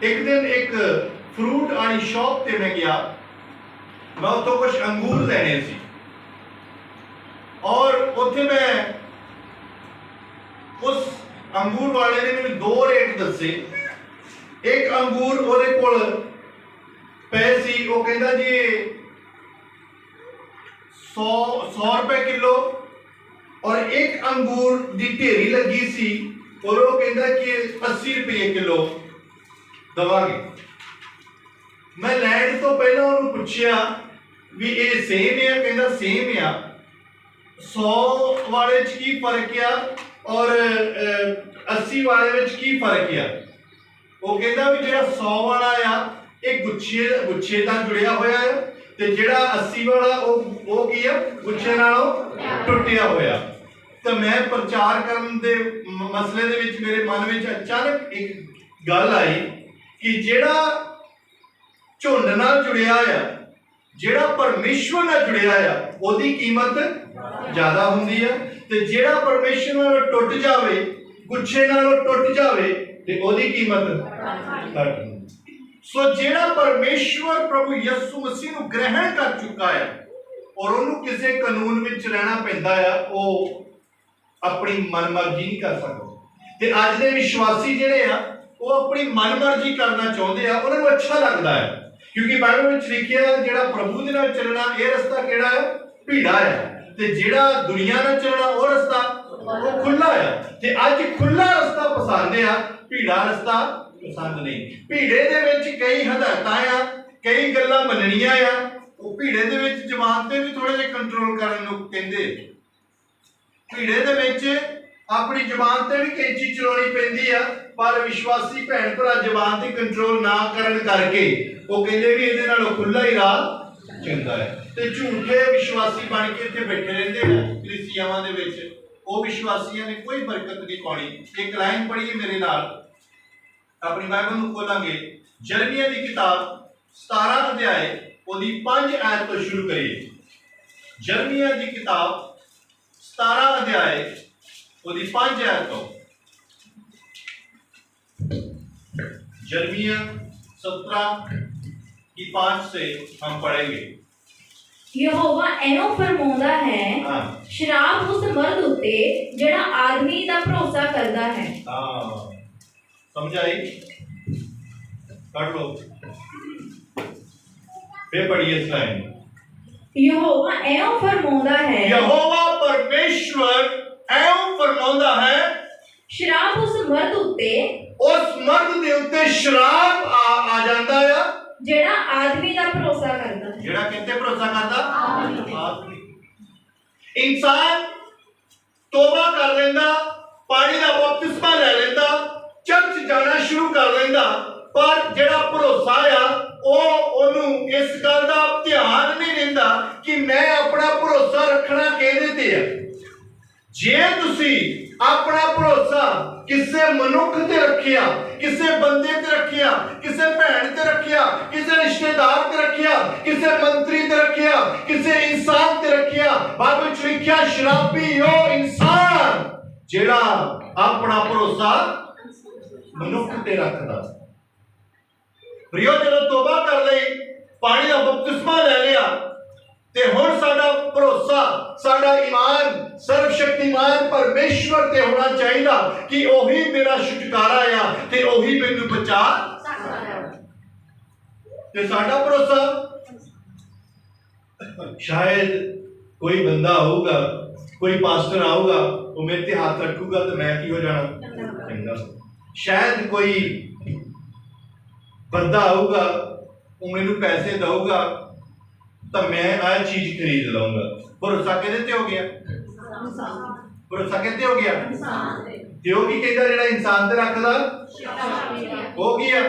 एक दिन एक फ्रूट वाली शॉप ते मैं गया, मैं उतो कुछ अंगूर लेने सी और उत्थे मैं उस अंगूर वाले ने मैंने दो रेट दसे। एक अंगूर ओदे कोल पे सी, वो कहंदा जी 100 रुपए किलो, और एक अंगूर दी ढेरी लगी सी और वो कहंदा कि 80 रुपये किलो दवांगे। मैं लैंड तो पहले उन्होंने पूछया भी ये सेम है, कहंदा सेम है। 100 वाले च की फर्क है और 80 वाले विच की फर्क है? वो कहंदा भी जेड़ा 100 वाला आ एक गुच्छे नाल जुड़िया होया है ते जेड़ा 80 वाला वो की है गुच्छे नालों टुटिया होया। तो मैं प्रचार करन दे मसले दे विच मेरे मन में अचानक एक गल आई कि जेड़ा झुंड नाल जुड़िया है, जेड़ा परमेश्वर नाल जुड़िया है, ओदी कीमत ज्यादा हुंदी है, ते जेड़ा परमेश्वर नाल टुट जावे, गुच्छे नालों टुट जावे, ते ओदी कीमत घट। सो जेड़ा परमेश्वर प्रभु यीशु मसीह नूं ग्रहण कर चुका है और उन्होंने किसी कानून विच रहना पैंदा है, वो अपनी मनमर्जी नहीं कर सकते। ते अज दे विश्वासी जिहड़े आ वो अपनी मनमर्जी करना चाहते हैं, उन्होंने अच्छा लगता है, क्योंकि बाइबल में लिखिया जेड़ा प्रभु दे नाल चलना ये रास्ता केड़ा है? भीड़ा है, ते जेड़ा दुनिया नाल चलना वो रास्ता वो खुला है। ते अज खुला रास्ता पसंद है, भीड़ा रास्ता पसंद नहीं। भीड़े दे विच कई हदायतां आ, कई गल्लां मनणियां आ, वो भीड़े दे विच जबान ते भी थोड़े जिहे कंट्रोल करन नूं कहंदे। भीड़े दे विच अपनी जबान ते भी कैंची चलाउणी पैंदी आ, पर विश्वासी भैन भरा जबान ते कंट्रोल ना करन करके वो कहंदे भी इहदे नालों खुला ही राह चंगा है। ते झूठे विश्वासी बन के इत्थे बैठे रहिंदे ने कलीसियावां दे विच, वो विश्वासियां ने कोई बरकत नहीं पाउणी। एक लाइन पढ़िए मेरे नाल, अपनी बाइबल नूं खोलांगे, यिर्मयाह दी किताब 17 अध्याय ओदी 5 आयत तो शुरू करिए। यिर्मयाह दी किताब 17 अध्याय ओदी 5 आयत तो, यिर्मयाह 17 की 5 से हम पढ़ेंगे। यहोवा एनो फरमाउंदा है, शराब उस मर्द उत्ते जेड़ा आदमी दा भरोसा करदा है। समझाई? पढ़ लो, फिर पढ़िए इस लाइन। यहोवा एनो फरमाउंदा है, यहोवा परमेश्वर एनो फरमाउंदा है, शराब उस मर्द उत्ते, उस मर्द दे उत्ते शराब आ जांदा है जेड़ा आदमी दा भरोसा करदा है। जेड़ा किते भरोसा करदा? आदमी। इंसान तौबा कर लेंदा, पानी दा बपतिस्मा ले लेंदा, चर्च जाना शुरू कर लेंदा, पर जेड़ा भरोसा आ ओनू इस गल दा ध्यान नहीं रहिंदा कि मैं अपना भरोसा रखना किहदे ते है। जे तुसी अपना भरोसा किसे मनुख ते रखिया, किसे बंदे ते रखिया, किसे भैन ते रखिया, किसे रिश्तेदार ते रखिया, किसे मंत्री ते रखिया, किसे इंसान ते रखिया, बाइबल च लिखिया शराबी ओ इंसान जेड़ा अपना भरोसा मनुख ते रखदा। प्रियो जदों तौबा कर लई, पानी दा बपतिस्मा ले लिया, ते हुण साडा भरोसा, साडा ईमान सर्वशक्तिमान परमेश्वर ते होना चाहिदा कि ओही मेरा छुटकारा आ ते ओही मैनू बचा ते साडा भरोसा। शायद कोई बंदा आऊगा, कोई पास्टर आऊगा, वो मेरे ते हाथ रखूगा तो मैं की हो जाना। शायद कोई बंदा आऊगा, वो मैनू पैसे दूगा तो मैं आ चीज खरीद लूंगा। भरोसा किहदे हो गया? भरोसा किहदे हो गया? ते वो की कहंदा जेड़ा इंसान ते रखदा हो गया,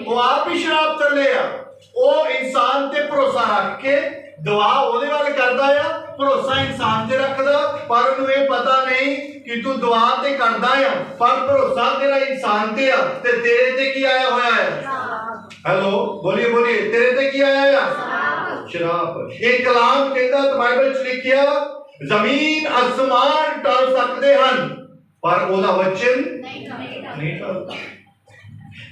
वो आप ही शराब चले आ। वो इंसान ते भरोसा रख के दुआ ओदे वाल करदा आ, भरोसा इंसान ते रखदा, पर उन्हें ये पता नहीं कि तू दुआ ते करदा आ, पर भरोसा तेरा इंसान ते आ ते तेरे ते की आया होया है? हेलो बोलिए बोलिए, तेरे ते की आया है? शराब। एक कलाम कहता तो बाइबल च लिखिया जमीन आसमान टल सकते हैं पर ओदा वचन नहीं टलता।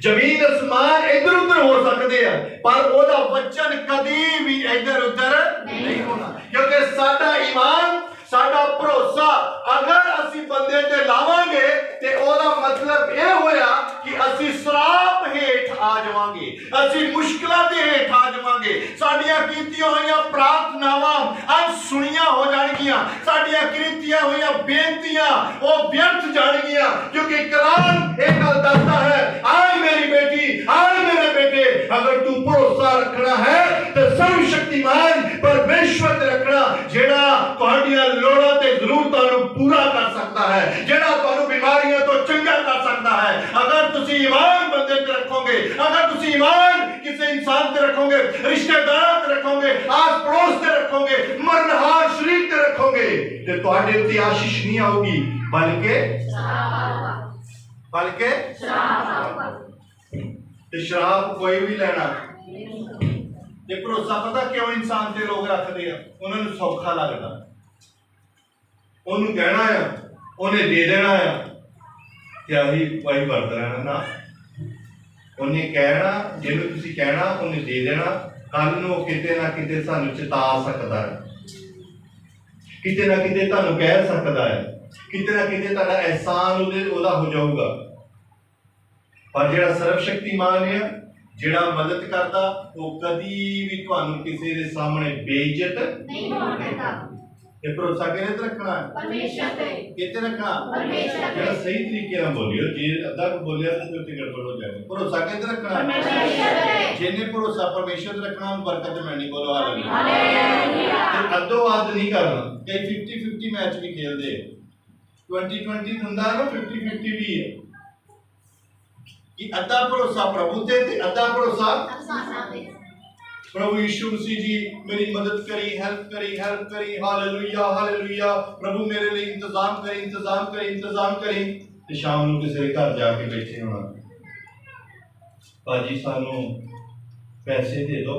ਜ਼ਮੀਨ ਅਸਮਾਨ ਇੱਧਰ ਉੱਧਰ ਹੋ ਸਕਦੇ ਆ, ਪਰ ਉਹਦਾ ਵਚਨ ਕਦੀ ਵੀ ਇੱਧਰ ਉੱਧਰ ਨਹੀਂ ਹੋਣਾ, ਕਿਉਂਕਿ ਸਾਡਾ ਈਮਾਨ, ਸਾਡਾ ਭਰੋਸਾ ਅਗਰ ਅਸੀਂ ਬੰਦੇ ਤੇ ਲਾਵਾਂਗੇ ਤੇ ਉਹਦਾ ਮਤਲਬ ਇਹ ਹੋਇਆ ਕਿ ਅਸੀਂ ਸਰਾਪ ਹੇਠ ਆ ਜਾਵਾਂਗੇ, ਅਸੀਂ ਮੁਸ਼ਕਲਾਂ ਦੇ ਹੇਠ ਆ ਜਾਵਾਂਗੇ, ਸਾਡੀਆਂ ਕੀਤੀਆਂ ਹੋਈਆਂ ਪ੍ਰਾਰਥਨਾਵਾਂ ਅੱਜ ਸੁਣੀਆਂ ਹੋ ਜਾਣਗੀਆਂ, ਸਾਡੀਆਂ ਕੀਤੀਆਂ ਹੋਈਆਂ ਬੇਨਤੀਆਂ ਉਹ ਵਿਅਰਥ ਜਾਣਗੀਆਂ, ਕਿਉਂਕਿ ਕੁਰਾਨ ਇਹ ਗੱਲ ਦੱਸਦਾ ਹੈ, ਆਏ ਮੇਰੀ बेटी, आए मेरे बेटे, अगर तू भरोसा रखना है तो सर्वशक्तिमान परमेश्वर ते रखना, जेड़ा तुहाडियां लोड़ां ते जरूरतां नूं पूरा कर सकता है, जेड़ा तुहानूं बीमारियां तो चंगा कर सकता है। अगर तुसी ईमान बंदे ते रखोगे, अगर तुसी ईमान किसी इंसान ते रखोगे, रिश्तेदार ते रखोगे, आस पड़ोस ते रखोगे, मरनहार शरीर ते रखोगे, ते तुहाडे उत्ते आशीष नहीं आऊगी बल्कि शराब कोई भी लेना। ये भरोसा पता क्यों इंसान से लोग रखते हैं, उन्होंने सौखा लगता, उन्होंने कहना है उन्हें दे देना है, क्या ही वही बरत रहना ना, उन्हें कहना जिन्होंने तुसी कहना उन्हें दे देना, कल नूं किते ना किते सानू चेता सकता है, किते ना किते तुहानू कह सकता है, किते ना किते तुहाडा एहसान ओहदा हो जाऊगा। पर जेड़ा सर्वशक्तिमान है, जेड़ा मदद करता, वो कदी भी तुहानू किसी दे सामने बेइज्जत नहीं होण देता। ये भरोसा किहदे ते रखना है? परमेश्वर ते। किते रखना? परमेश्वर ते। जेड़ा सही तरीके नाल बोलियो, जे अद्धा को बोलिया तो ते गड़बड़ हो जाएगी। भरोसा किहदे रखना? परमेश्वर ते। जिन्ने भरोसा परमेश्वर ते रखना, बरकत मिलनी। बोलो हालेलुया। ते अद्धो अध नहीं करना। कई 50-50 मैच भी खेलदे, 20-20 हुंदा ना, 50-50 भी है कि अद्धा भरोसा प्रभु ते अद्धा भरोसा प्रभु यीशु मसीह जी मेरी मदद करी, हेल्प करी, हालेलुया हालेलुया, प्रभु मेरे लिए इंतजाम करी। ते शाम नूं किसी दे घर जाके बैठे होना, भाजी सानू पैसे दे दो,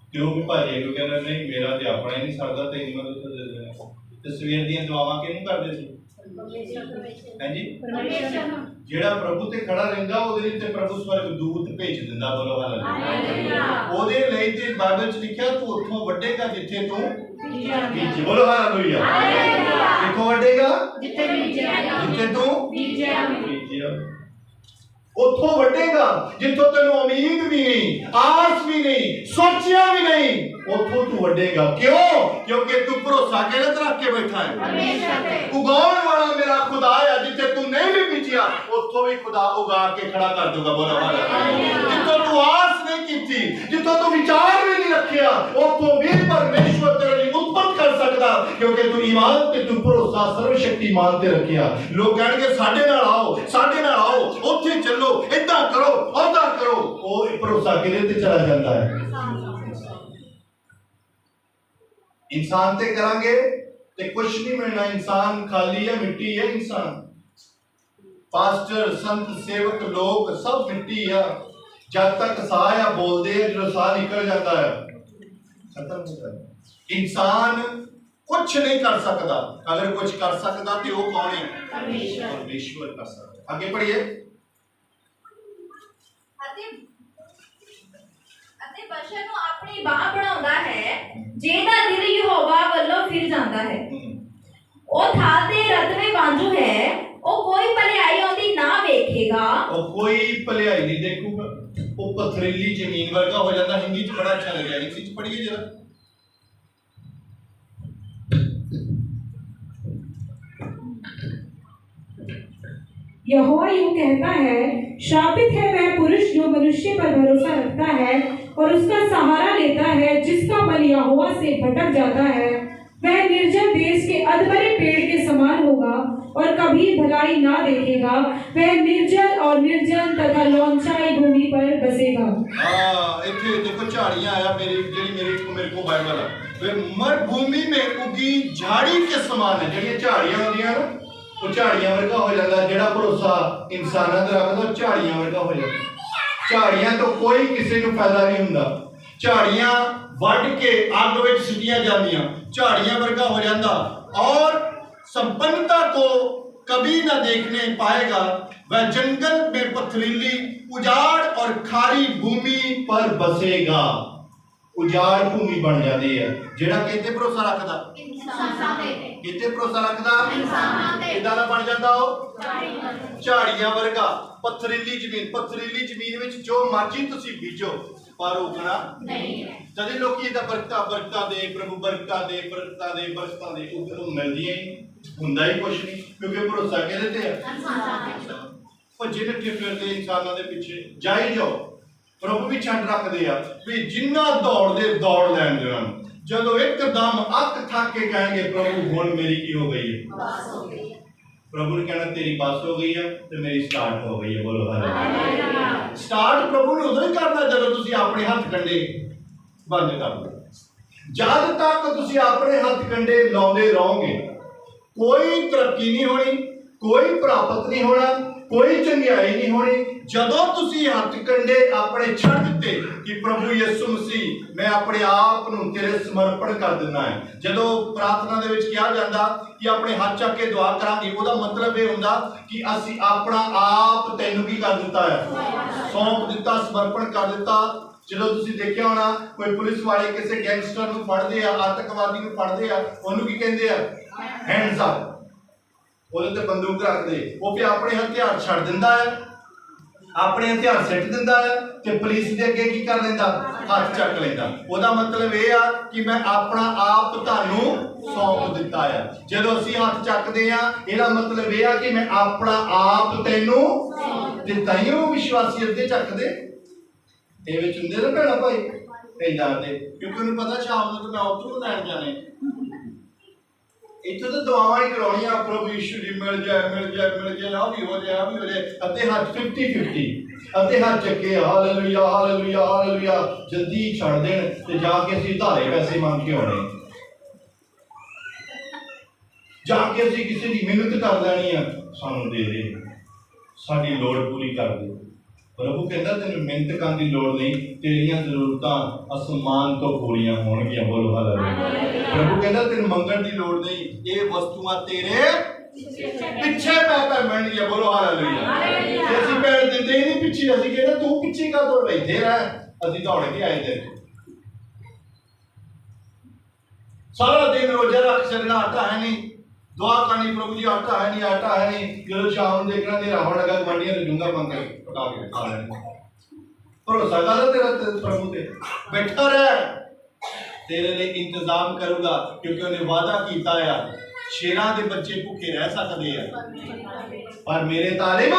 ते ओह भी भाजी अगों कहना नहीं मेरा ते अपना ही नहीं सरदा, तेरी मदद दे देना। ते सवेर दीयां दुआवां किहनूं करदे सी? हैं जी, जेड़ा प्रभु ते खड़ा रहिंदा ओहदे ते प्रभु स्वर्गदूत भेज दिंदा। बोलो हालेलुया। ओहदे लई ते बाइबल च लिखिया तू उत्थों वड्डेगा जिथे तू बीजे। बोलो हालेलुया। किथों वड्डेगा? जिथे तू बीजे। उत्थों वड्डेगा जिथों तेनू उम्मीद भी नहीं, आस भी नहीं, सोचिया भी नहीं, उत्थों तू वड्डेगा। क्यों? क्योंकि तू भरोसा किहदे ते रख के बैठा है? परमेश्वर ते। उगाउण वाला मेरा खुदा है, जिथे तू नहीं भी बीजिया उत्थों भी खुदा उगा के खड़ा कर दूंगा। बोलो हालेलुया। जिथों तू आस नहीं कीती, जिथों तू विचार भी नहीं रखिया, उत्थों भी परमेश्वर तेरे लिए उत्पन्न कर सकदा, क्योंकि तू ईमान ते तू भरोसा सर्वशक्तिमान ते रखिया। लोग कहणगे साडे नाल आओ, उत्थे चलो, इदां करो, ओदा करो, वो भरोसा किहदे ते चला जाता है? इंसान ते करांगे ते कुछ नहीं मिलना। इंसान खाली है, मिट्टी है इंसान। पास्टर, संत, सेवक, लोग सब मिट्टी है। जब तक साह या बोलते हैं, जो साह निकल जाता है खत्म हो जाता है। इंसान कुछ नहीं कर सकता, अगर कुछ कर सकता तो वो कौन है? परमेश्वर कर सकता। आगे पढ़िए। बशर ਨੂੰ ਆਪਣੀ ਬਾਹ ਬਣਾਉਂਦਾ ਹੈ, ਜਿਹਦਾ ਦਿਲ ਯਹੋਵਾ ਵੱਲੋਂ ਫਿਰ ਜਾਂਦਾ ਹੈ। ਉਹ ਥਾਲ ਦੇ ਰਤਵੇ ਵਾਂਝੂ ਹੈ, ਉਹ ਕੋਈ ਭਲਾਈ ਉਹਦੀ ਨਾ ਵੇਖੇਗਾ, ਉਹ ਕੋਈ ਭਲਾਈ ਨਹੀਂ ਦੇਖੂਗਾ, ਉਹ ਪਥਰੀਲੀ ਜ਼ਮੀਨ ਵਰਗਾ ਹੋ ਜਾਂਦਾ। ਹਿੰਦੀ ਚ ਬੜਾ ਅੱਛਾ ਲੱਗਿਆ, ਹਿੰਦੀ ਚ ਪੜ੍ਹੀਏ ਜਰਾ। यहोवा यूं कहता है, श्रापित है वह पुरुष जो मनुष्य पर भरोसा रखता है और उसका सहारा लेता है, जिसका मन यहोवा से भटक जाता है। वह निर्जन देश के अधमरे पेड़ के समान होगा और कभी भलाई ना देखेगा। वह निर्जल और निर्जन तथा लौंचाई भूमि पर बसेगा। इथे देखो झाड़ियां आया मेरे को बाइबल है। फिर मरुभूमि में उगी झाड़ी के समान है। जेडी झाड़ियां होंदियां ना, वो झाड़ियां वर्गा हो जाता। जेड़ा भरोसा इंसानां ते रखदा वो झाड़ियां वर्गा हो जाता। झाड़ियां तो कोई किसी को फायदा नहीं हुंदा। झाड़ियां वड के अग विच सिटियां जांदियां, झाड़ियां वर्गा हो जाता। और संपन्नता को कभी न देखने पाएगा। वह जंगल में पथरीली उजाड़ और खारी भूमि पर बसेगा। उजाड़ भूमि बन जाती है जेड़ा किते भरोसा रखदा, किते भरोसा रखदा, किदां दा बन जांदा ओ झाड़ियां वर्गा। पथरीली जमीन विच जो मर्जी तुसी बीजो पर उगना नहीं है। जदे लोग इदा बरकतां दे प्रभु बरकतां दे उग मिलदियां ही हुंदा ही कुछ नहीं, क्योंकि भरोसा किहदे ते है? भज्जे नठे फिरदे इंसानां दे पिछे जाई जाओ। प्रभु भी छड्ड रखदे आ भी जिन्ना दौड़दे दौड़ लैण देना। जदों एकदम अक थक के कहेंगे प्रभु हुण मेरी की हो गई है, प्रभु ने कहना तेरी बस हो गई है तो मेरी स्टार्ट हो गई है। बोलो हालेलुया। स्टार्ट प्रभु ने उदों ही करना जदों तुसीं अपने हथ कंडे बंद कर दो। जद तक तुसीं अपने हथ कंडे लाउंदे रहोगे कोई तरक्की नहीं होनी, कोई प्राप्त नहीं होना, कोई चंगियाई नहीं होनी। जदों तुसीं हथ कंडे अपने छड़ दिते कि प्रभु यीशु मसीह मैं अपने आप नूं तेरे समर्पण कर दिना है। जदों प्रार्थना दे विच कहा जांदा कि अपने हाथ चक के दुआ करांगे, ओहदा मतलब ये हुंदा कि असीं अपना आप तैनूं की कर दिता है, सौंप दिता, समर्पण कर दिता। जदों तुसीं देखिया होना कोई पुलिस वाले किसी गैंगस्टर नूं फड़दे आ, आतंकवादी नूं फड़दे आ, ओहनूं की कहंदे आ? Hands up. ਉਹਦੇ ਤੇ ਬੰਦੂਕ ਰੱਖਦੇ ਉਹ ਫਿਰ ਆਪਣੇ ਹਥਿਆਰ ਛੱਡ ਦਿੰਦਾ ਹੈ, ਆਪਣੇ ਹਥਿਆਰ ਸਿੱਟ ਦਿੰਦਾ ਹੈ ਤੇ ਪੁਲਿਸ ਦੇ ਅੱਗੇ ਕੀ ਕਰ ਲੈਂਦਾ? ਹੱਥ ਚੱਕ ਲੈਂਦਾ। ਉਹਦਾ ਮਤਲਬ ਇਹ ਆ ਕਿ ਮੈਂ ਆਪਣਾ ਆਪ ਤੁਹਾਨੂੰ ਸੌਂਪ ਦਿੱਤਾ ਆ। ਜਦੋਂ ਅਸੀਂ ਹੱਥ ਚੱਕਦੇ ਆ ਇਹਦਾ ਮਤਲਬ ਇਹ ਆ ਕਿ ਮੈਂ ਆਪਣਾ ਆਪ ਤੈਨੂੰ ਦਿੱਤਾ ਹੀ। ਉਹ ਵਿਸ਼ਵਾਸੀ ਅੱਧੇ ਚੱਕਦੇ ਇਹ ਵਿੱਚ ਹੁੰਦੇ ਨਾ ਭੈਣਾ ਭਾਈ ਏਦਾਂ ਦੇ, ਕਿਉਂਕਿ ਉਹਨੂੰ ਪਤਾ ਸ਼ਾਮ ਨੂੰ ਮੈਂ ਉੱਥੋਂ ਲੈਣ ਜਾਣੇ। इत्थों तो दुआवां ही कराउणियां प्रभु यीशु जी मिल जाए ना भी हो जाए अद्धे हाथ 50-50 अद्धे हाथ चक्के हालेलुया हालेलुया हालेलुया जल्दी छड़ देण ते जाके असीं धारे पैसे मंग के आउणे, जाके असीं किसी दी मिन्नत कर लैणी आ सानूं दे दे, साडी लोड़ पूरी कर दे। प्रभु कहता तेन मिहनत करने की लोड़ नहीं, तेरियां जरूरतां आसमान तो पूरियां होणगियां। बोलो हालेलुया। प्रभु कहता तेन मंगण की लोड़ नहीं, ये वस्तुआं तेरे पिछे पै मिलणगियां। बोलो हालेलुया। असीं पैर दिंदे ही नहीं पिछे, असीं कहते तू पिछे का तो बैठे रह, असीं दौड़ के आए तेरे सारा दिन रोजा रख छड़ना, आटा है नहीं, दुआ करनी प्रभु जी आटा है नहीं, आटा है नहीं। जो शाम को देखना तेरा होने लगा गवांढियों ने डूंगा मंग पका के खा लेना। भरोसा कर तेरा प्रभु ते बैठा रह, तेरे लिए इंतजाम करूंगा, क्योंकि उन्हें वादा किया है शेरां दे बच्चे भुखे रह सकते हैं पर मेरे तालिब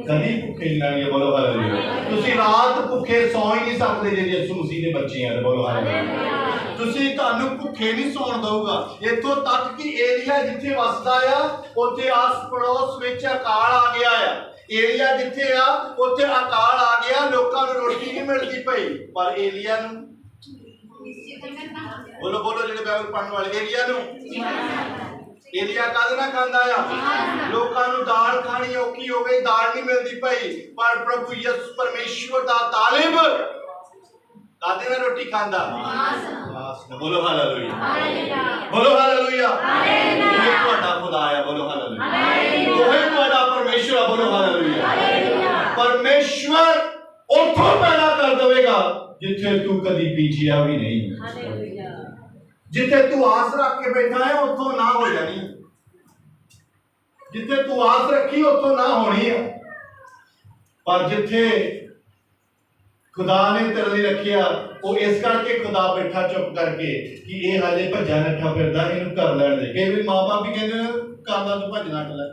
कभी भुखे नहीं रहेंगे। बोलो हालेलुया। तुसीं रात भुखे सौ ही नहीं सकते जे यीशु मसीह दे बच्चे हैं। बोलो हालेलुया। तुसीं तुहानूं भुखे नहीं सौण दऊगा। इत्थों तक कि एरिया जिथे वसदा आ उत्थे आस पड़ोस विच अकाल आ गया है। एरिया जिथे आ उत्थे अकाल आ गया, लोकां नूं रोटी नहीं मिलदी पई, पर एलिया नूं बोलो बोलो जेडे बाइबल पढ़न वाले एलिया नूं एलिया काहदे नाल खांदा आ? लोकां नूं दाल खानी औखी हो गई, दाल नहीं मिलदी पई, पर प्रभु यीशु परमेश्वर दा तालिब काहदे नाल रोटी खांदा? बोलो हालेलुया। बोलो हालेलुया। ये तुहाडा खुदा आ। बोलो हालेलुया। ओहे तुहाडा परमेश्वर आ। बोलो हालेलुया। परमेश्वर उथों पैदा कर देवेगा जिथे तू कदी पीछिया भी नहीं, जिथे तू आस रख के बैठा है उथों ना हो जानी, जिथे तू आस रखी उथों ना होनी है। पर जिथे खुदा ने तेरे लिए रखिया वो इस करके खुदा बैठा चुप करके कि ये हाले भज्जा नठा फिरदा, इहनूं कर लैण दे। कई बार मां बाप भी कहंदे कर ला तू भज नठ लै,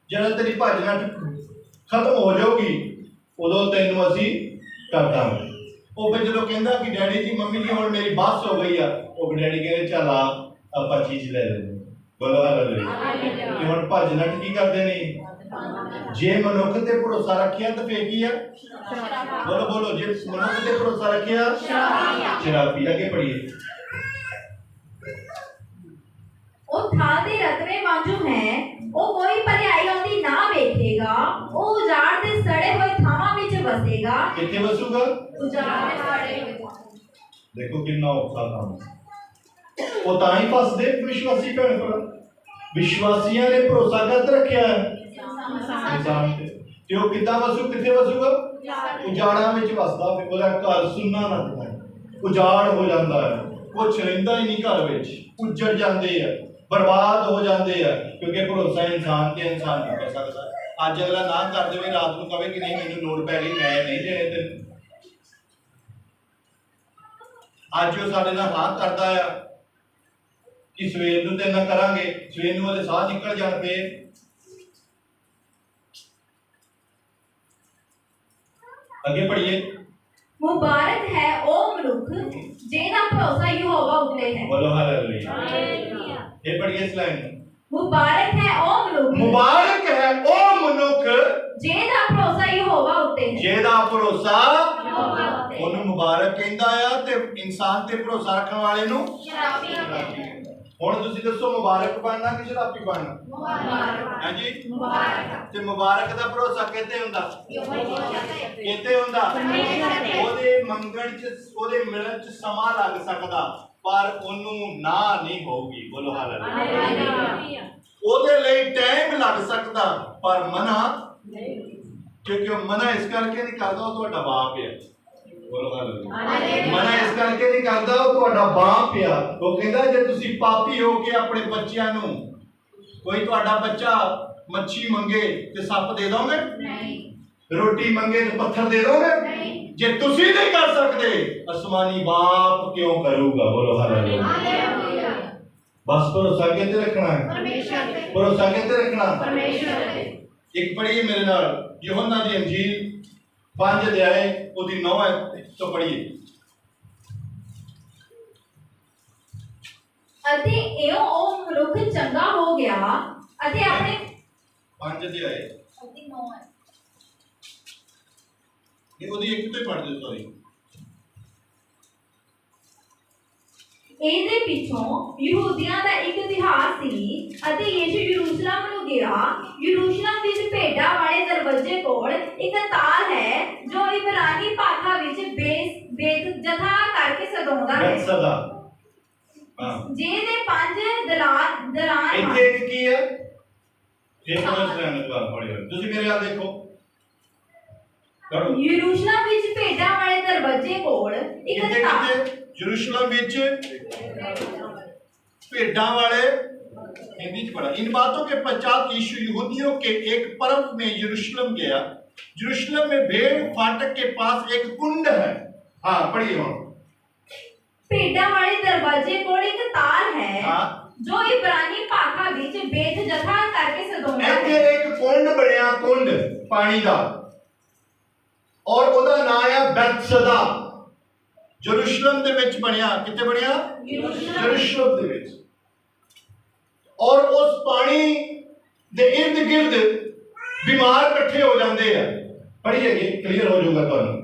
जद तेरी भज नठ खत्म हो जाऊगी उदों तैनूं असीं कर दांगे। वो फिर जो कहता कि डैडी जी मम्मी जी हुण मेरी बस हो गई आ, वो डैडी कहते चल आ आपां चीज ले लेंगे। बोलो हालेलुया। कि हुण भज नठ की करदे ने? जे मनुख ते भरोसा रखिया तो फिर की है? बोलो बोलो जे मनुख ते भरोसा रखिया शराबी। आगे पढ़िए। ਉਹ ਥਾਂ ਦੇ ਰਤਵੇ ਵਾਂਝੂ ਹੈ, ਉਹ ਕੋਈ ਭਲਾਈ ਆਉਂਦੀ ਨਾ ਵੇਖੇਗਾ, ਉਹ ਉਜਾੜ ਦੇ ਸੜੇ ਹੋਏ ਥਾਵਾਂ ਵਿੱਚ ਵਸੇਗਾ। ਕਿੱਥੇ ਵਸੂਗਾ? ਉਜਾੜ ਦੇ ਸੜੇ ਹੋਏ। ਦੇਖੋ ਕਿੰਨਾ ਔਖਾ ਕੰਮ। ਉਹ ਤਾਂ ਹੀ ਫਸਦੇ ਵਿਸ਼ਵਾਸੀ ਭੈਣ ਭਰਾ, विश्वासियों ने भरोसा कर रखा है इंसान ते ते वो कितना वसू किथे वसूगा उजाड़ा में वसदा फिर बोला घर सुनना ना दिखाए उजाड़ हो जाता है कुछ रहिंदा ही नहीं घर विच उजड़ जाते हैं बर्बाद हो जाते हैं क्योंकि भरोसा इंसान ते इंसान नहीं कर सकता अज अगला ना कर दे रात को कहे कि नहीं मैनू लोड़ पै गई मैं नहीं देने तेन अज वो साडे नाल हाँ करता है कि सवेर नूं ते ना करांगे सवेर नूं ओहदे साह निकल जाण पे आगे पढ़िए मुबारक है ओ मनुख जेदा भरोसा यहोवा उत्ते है। बोलो हालेलुया। ये पढ़िए इस लाइन में मुबारक है ओ मनुख मुबारक है ओ मनुख जेदा भरोसा यहोवा उत्ते है जेदा भरोसा यहोवा उत्ते है। ओनू मुबारक कहंदा आ ते इंसान ते भरोसा रखण वाले नू शराबी हुण तुसीं दसो मुबारक बनना कि शराबी बनना मुबारक हां जी मुबारक ते मुबारक दा भरोसा किते हुंदा किते हुंदा ओदे मंगण च ओदे मिलण च समा लग सकदा पर ओनू ना नहीं होगी। बोलो हालेलुया। ओदे लई टाइम लग सकदा पर मना क्योंकि मना इस करके नहीं करदा ओ तुहाडा बाप है। बोलो हालेलुया। मना इस करके नहीं करदा ओ तुहाडा बाप है। वो कहंदा जे तुसी पापी हो के अपने बच्चियां नू कोई तुहाडा बच्चा मच्छी मंगे ते सप दे दोगे नहीं रोटी मंगे तो पत्थर दे दोगे नहीं जे तुसी नहीं कर सकते आसमानी बाप क्यों करूगा। बोलो हालेलुया। बस भरोसा किते रखना है परमेश्वर पे भरोसा किते रखना परमेश्वर पे। एक पढ़िए मेरे नाल यूहन्ना दी अंजील 5 अध्याय ओदी 9 तो पढ़िए ਅਤੇ ਇਹੋ ਉਹ ਮਨੁੱਖ ਚੰਗਾ ਹੋ ਗਿਆ ਅਤੇ ਆਪਣੇ 5 ਅਧਿਆਏ ਅਤੇ 9 ਹੈ ਇਹ ਉਹਦੀ ਇੱਕ ਤੇ ਪੜ੍ਹ ਦਿਓ ਸੌਰੀ ਇਹਦੇ ਪਿੱਛੋਂ ਯਹੂਦੀਆਂ ਦਾ ਇੱਕ ਇਤਿਹਾਸ ਸੀ ਅਤੇ ਯਿਸੂ ਯਰੂਸ਼ਲਮ ਨੂੰ ਗਿਆ। ਯਰੂਸ਼ਲਮ ਵਿੱਚ ਭੇਡਾਂ ਵਾਲੇ ਦਰਵਾਜ਼ੇ ਕੋਲ ਇੱਕ ਤਾਲ ਹੈ ਜੋ ਇਬਰਾਨੀ ਭਾਸ਼ਾ ਵਿੱਚ ਬੇਤ ਜਥਾ ਕਰਕੇ ਸਦਾਉਂਦਾ ਹੈ ਸਦਾ ਜਿਹਦੇ 5 ਦਲਾਨ ਇੱਥੇ ਇੱਕ ਕੀ ਹੈ ਇਹ ਸਮਝ ਲੈਣ ਦਾ ਪੜਿਓ ਤੁਸੀਂ ਮੇਰੇ ਨਾਲ ਦੇਖੋ ਯਰੂਸ਼ਲਮ ਵਿੱਚ ਭੇਡਾਂ ਵਾਲੇ ਦਰਵਾਜ਼ੇ ਕੋਲ ਇੱਕ ਤਾਲ यरूशलेम विच भेड़ां वाले हिंदी च पढ़ा। इन बातों के पश्चात यीशु यहूदियों के एक पर्व में यरूशलेम गया। यरूशलेम में भेड़ फाटक के पास एक कुंड है। हाँ पढ़िए वहां भेड़ां वाले दरवाजे कोल एक ताल है हाँ जो इब्रानी भाषा विच बेत जथा करके सदाਉਂਦਾ ਇੱਥੇ है। एक कुंड बनया कुंड पानी दा और ਉਹਦਾ ਨਾਮ ਹੈ ਬੈਤਸਦਾ। यरूशलेम दे विच बनया किथे बनया यरूशलेम दे विच और उस पानी दे इर्द गिर्द बीमार इकट्ठे हो जाते हैं। पढ़िए क्लियर हो जाएगा तुहानू।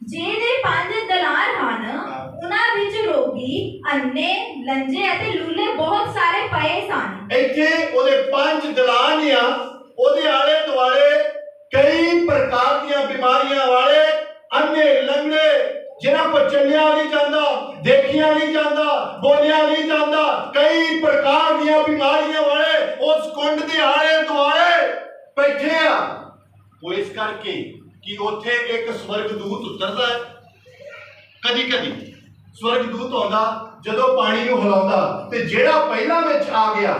ਜਿਹਦੇ 5 ਦਲਾਨ ਹਨ ਉਹਨਾਂ ਵਿੱਚ ਰੋਗੀ ਅੰਨੇ ਲੰਜੇ ਅਤੇ ਲੂਲੇ ਬਹੁਤ ਸਾਰੇ ਪਏ ਸਨ। ਇੱਥੇ ਉਹਦੇ 5 ਦਲਾਨ ਆ ਉਹਦੇ ਆਲੇ ਦੁਆਲੇ ਕਈ ਪ੍ਰਕਾਰ ਦੀਆਂ ਬਿਮਾਰੀਆਂ ਵਾਲੇ ਅੰਨੇ ਲੰਗੜੇ जिन्हां को चलिया नहीं जाता देखिया नहीं जाता बोलिया नहीं जाता कई प्रकार दी बीमारियां वाले उस कुंड के आले दुआले बैठे आ। वो इस करके कि उत्थे एक स्वर्गदूत उतरदा है कदी कदी स्वर्गदूत आंदा जदों पानी नूं हिलाउंदा ते जेड़ा पहला विच आ गया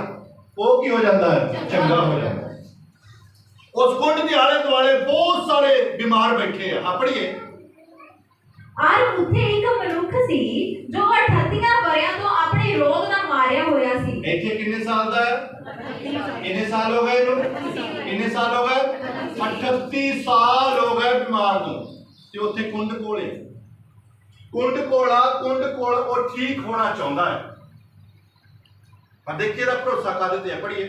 वो की हो जाता है चंगा हो जाता है। उस कुंड के आले दुआले बहुत सारे बीमार बैठे हैं। पढ़िए और उत्थे एक मनुख सी जो 38 वरियां तो अपने रोग नाल मारिया होया सी। ਇੱਥੇ ਕਿੰਨੇ ਸਾਲ ਦਾ ਹੈ कितने साल हो गए ਇਹਨੂੰ कितने साल हो गए 38 साल हो गए बीमार ਨੂੰ ਤੇ ਉੱਥੇ ਕੁੰਡ ਕੋਲੇ ਕੁੰਡ ਕੋਲ ਉਹ ਠੀਕ ਹੋਣਾ ਚਾਹੁੰਦਾ ਹੈ। ਪਰ ਦੇਖੀਏ ਦਾ ਭਰੋਸਾ ਕਾਦੇ ਤੇ ਹੈ। ਪੜੀਏ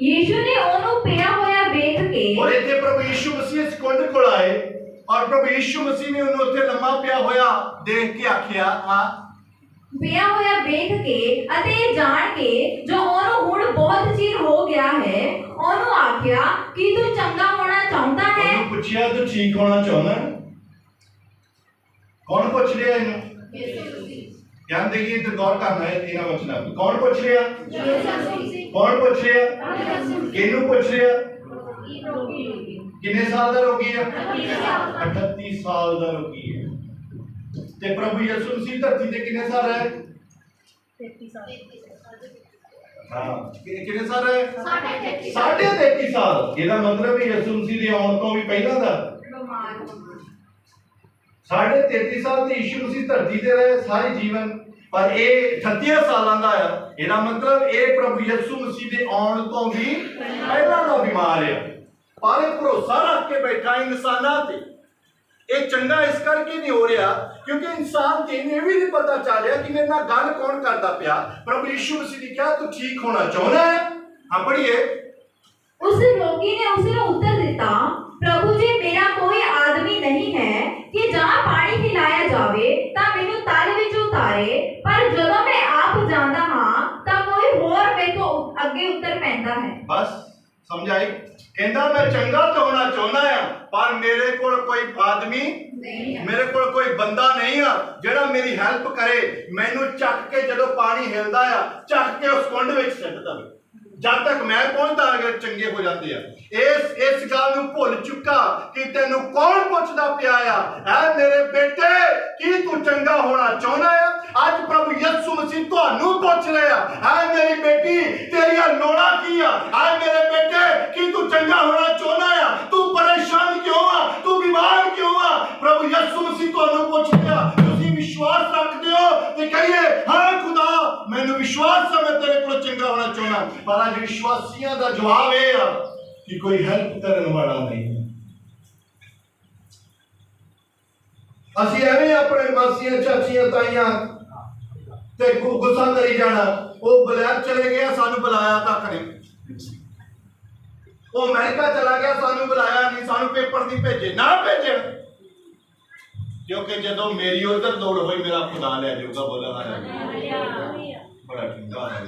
यीशु ने ਉਹਨੂੰ ਪਿਆ ਹੋਇਆ ਵੇਖ ਕੇ और ਇੱਥੇ ਪ੍ਰਭੂ ਯੀਸ਼ੂ ਮਸੀਹ ਇਸ ਕੁੰਡ ਕੋਲ ਆਏ और प्रभु यीशु मसीह ने उन्हें उत्थे लम्मा पिया होया देख के आखिया हाँ ਪਿਆ ਹੋਇਆ ਵੇਖ ਕੇ ਅਤੇ ਇਹ ਜਾਣ ਕੇ ਜੋ ਉਹਨੂੰ ਹੁਣ ਬਹੁਤ ਚਿਰ ਹੋ ਗਿਆ ਹੈ ਉਹਨੂੰ ਆਖਿਆ ਕਿ ਤੂੰ ਚੰਗਾ ਹੋਣਾ ਚਾਹੁੰਦਾ ਹੈ। ਉਹਨੂੰ ਪੁੱਛਿਆ ਤੂੰ ਠੀਕ ਹੋਣਾ ਚਾਹੁੰਦਾ? ਕੌਣ ਪੁੱਛ ਰਿਹਾ ਇਹਨੂੰ? ध्यान देखिए तो गौर करना है तीनों वचना पे। कौन पूछ रहा? कौन पूछ रहा? किनू पूछ रहा? किन्ने साल का रोगी है? 38 साल का रोगी है। ते प्रभु यीशु मसीह धरती ते किन्ने साल है? 33 हाँ किन्ने साल है? 33.5 साल। ਇਹਦਾ मतलब है यीशु मसीह ਦੇ ਆਉਣ ਤੋਂ ਵੀ ਪਹਿਲਾਂ ਦਾ 33.5 ਸਾਲ ਤੇ यीशु मसीह ਧਰਤੀ ਤੇ ਰਹੇ ਸਾਰੇ ਜੀਵਨ, ਪਰ ਇਹ 38 ਸਾਲਾਂ ਦਾ ਆ। ਇਹਦਾ मतलब ਇਹ ਪ੍ਰਭੂ ਯਿਸੂ ਮਸੀਹ ਦੇ ਆਉਣ ਤੋਂ ਵੀ ਪਹਿਲਾਂ ਦਾ ਬਿਮਾਰ ਆ, ਪਰ ਇਹ ਭਰੋਸਾ ਰੱਖ ਕੇ ਬੈਠਾ ਇਨਸਾਨਾਂ ਤੇ। ਇਹ ਚੰਗਾ ਇਸ ਕਰਕੇ ਨਹੀਂ ਹੋ ਰਿਹਾ ਕਿਉਂਕਿ ਇਨਸਾਨ ਤੇ ਇਹ ਵੀ ਨਹੀਂ ਪਤਾ ਚੱਲ ਰਿਹਾ ਕਿ ਮੇਰੇ ਨਾਲ ਗੱਲ ਕੌਣ ਕਰਦਾ ਪਿਆ। ਪ੍ਰਭੂ ਯਿਸੂ ਮਸੀਹ ਨੇ ਕਿਹਾ ਤੂੰ ਠੀਕ ਹੋਣਾ ਚਾਹੁੰਦਾ ਹੈ? ਹਾਂ ਪੜ੍ਹੀਏ। उस रोगी ने उसने उत्तर दिता, प्रभु जी मेरा कोई आदमी नहीं है कि जहाँ पानी पिलाया जावे तां मैनू तल विच उतारे, पर जदों मैं आप जांदा हां तां कोई होर मेरे तो अगे उतर पैंदा है। बस समझ आई? कहता मैं चंगा तो होना चाहना है पर मेरे को कोई आदमी मेरे को कोई बंदा नहीं है जेड़ा मेरी हेल्प करे, मैनू चक के जदों पानी हिलदा आ चक के उस कुंड विच सिट दवे। जब तक मैं पहुंचता अगर चंगे हो जाते हैं। इस गल नूं भुल चुका कि तेनू कौन पुछदा पिया है मेरे बेटे की तू चंगा होना चाहना है? आज प्रभु यीशु मसीह तुहानू पूछ रहा है मेरी बेटी तेरिया लोड़ा की है मेरे बेटे की तू चंगा होना चाहना है? तू परेशान क्यों है? तू बीमार क्यों है? प्रभु यीशु मसीह तुहानू पूछ रहा। तुसीं विश्वास रखदे हो ते कहिए हां खुदा मैनू विश्वास है मैं तेरे को चंगा होना चाहना। पर आज विश्वासियों का जवाब यह है कि कोई हेल्प करने वाला नहीं। असीं एवें अपने मासियां चाचियां ताइयां ते गुस्सा करी जाना, वो बलैक चले गया सानू बुलाया तक नहीं, वो अमेरिका चला गया सानू बुलाया नहीं, सानू पेपर नहीं भेजे ना भेजे, क्योंकि जदों मेरी उधर दौड़ हुई मेरा खुदा ले जाऊगा। बोला बड़ा ठंडा है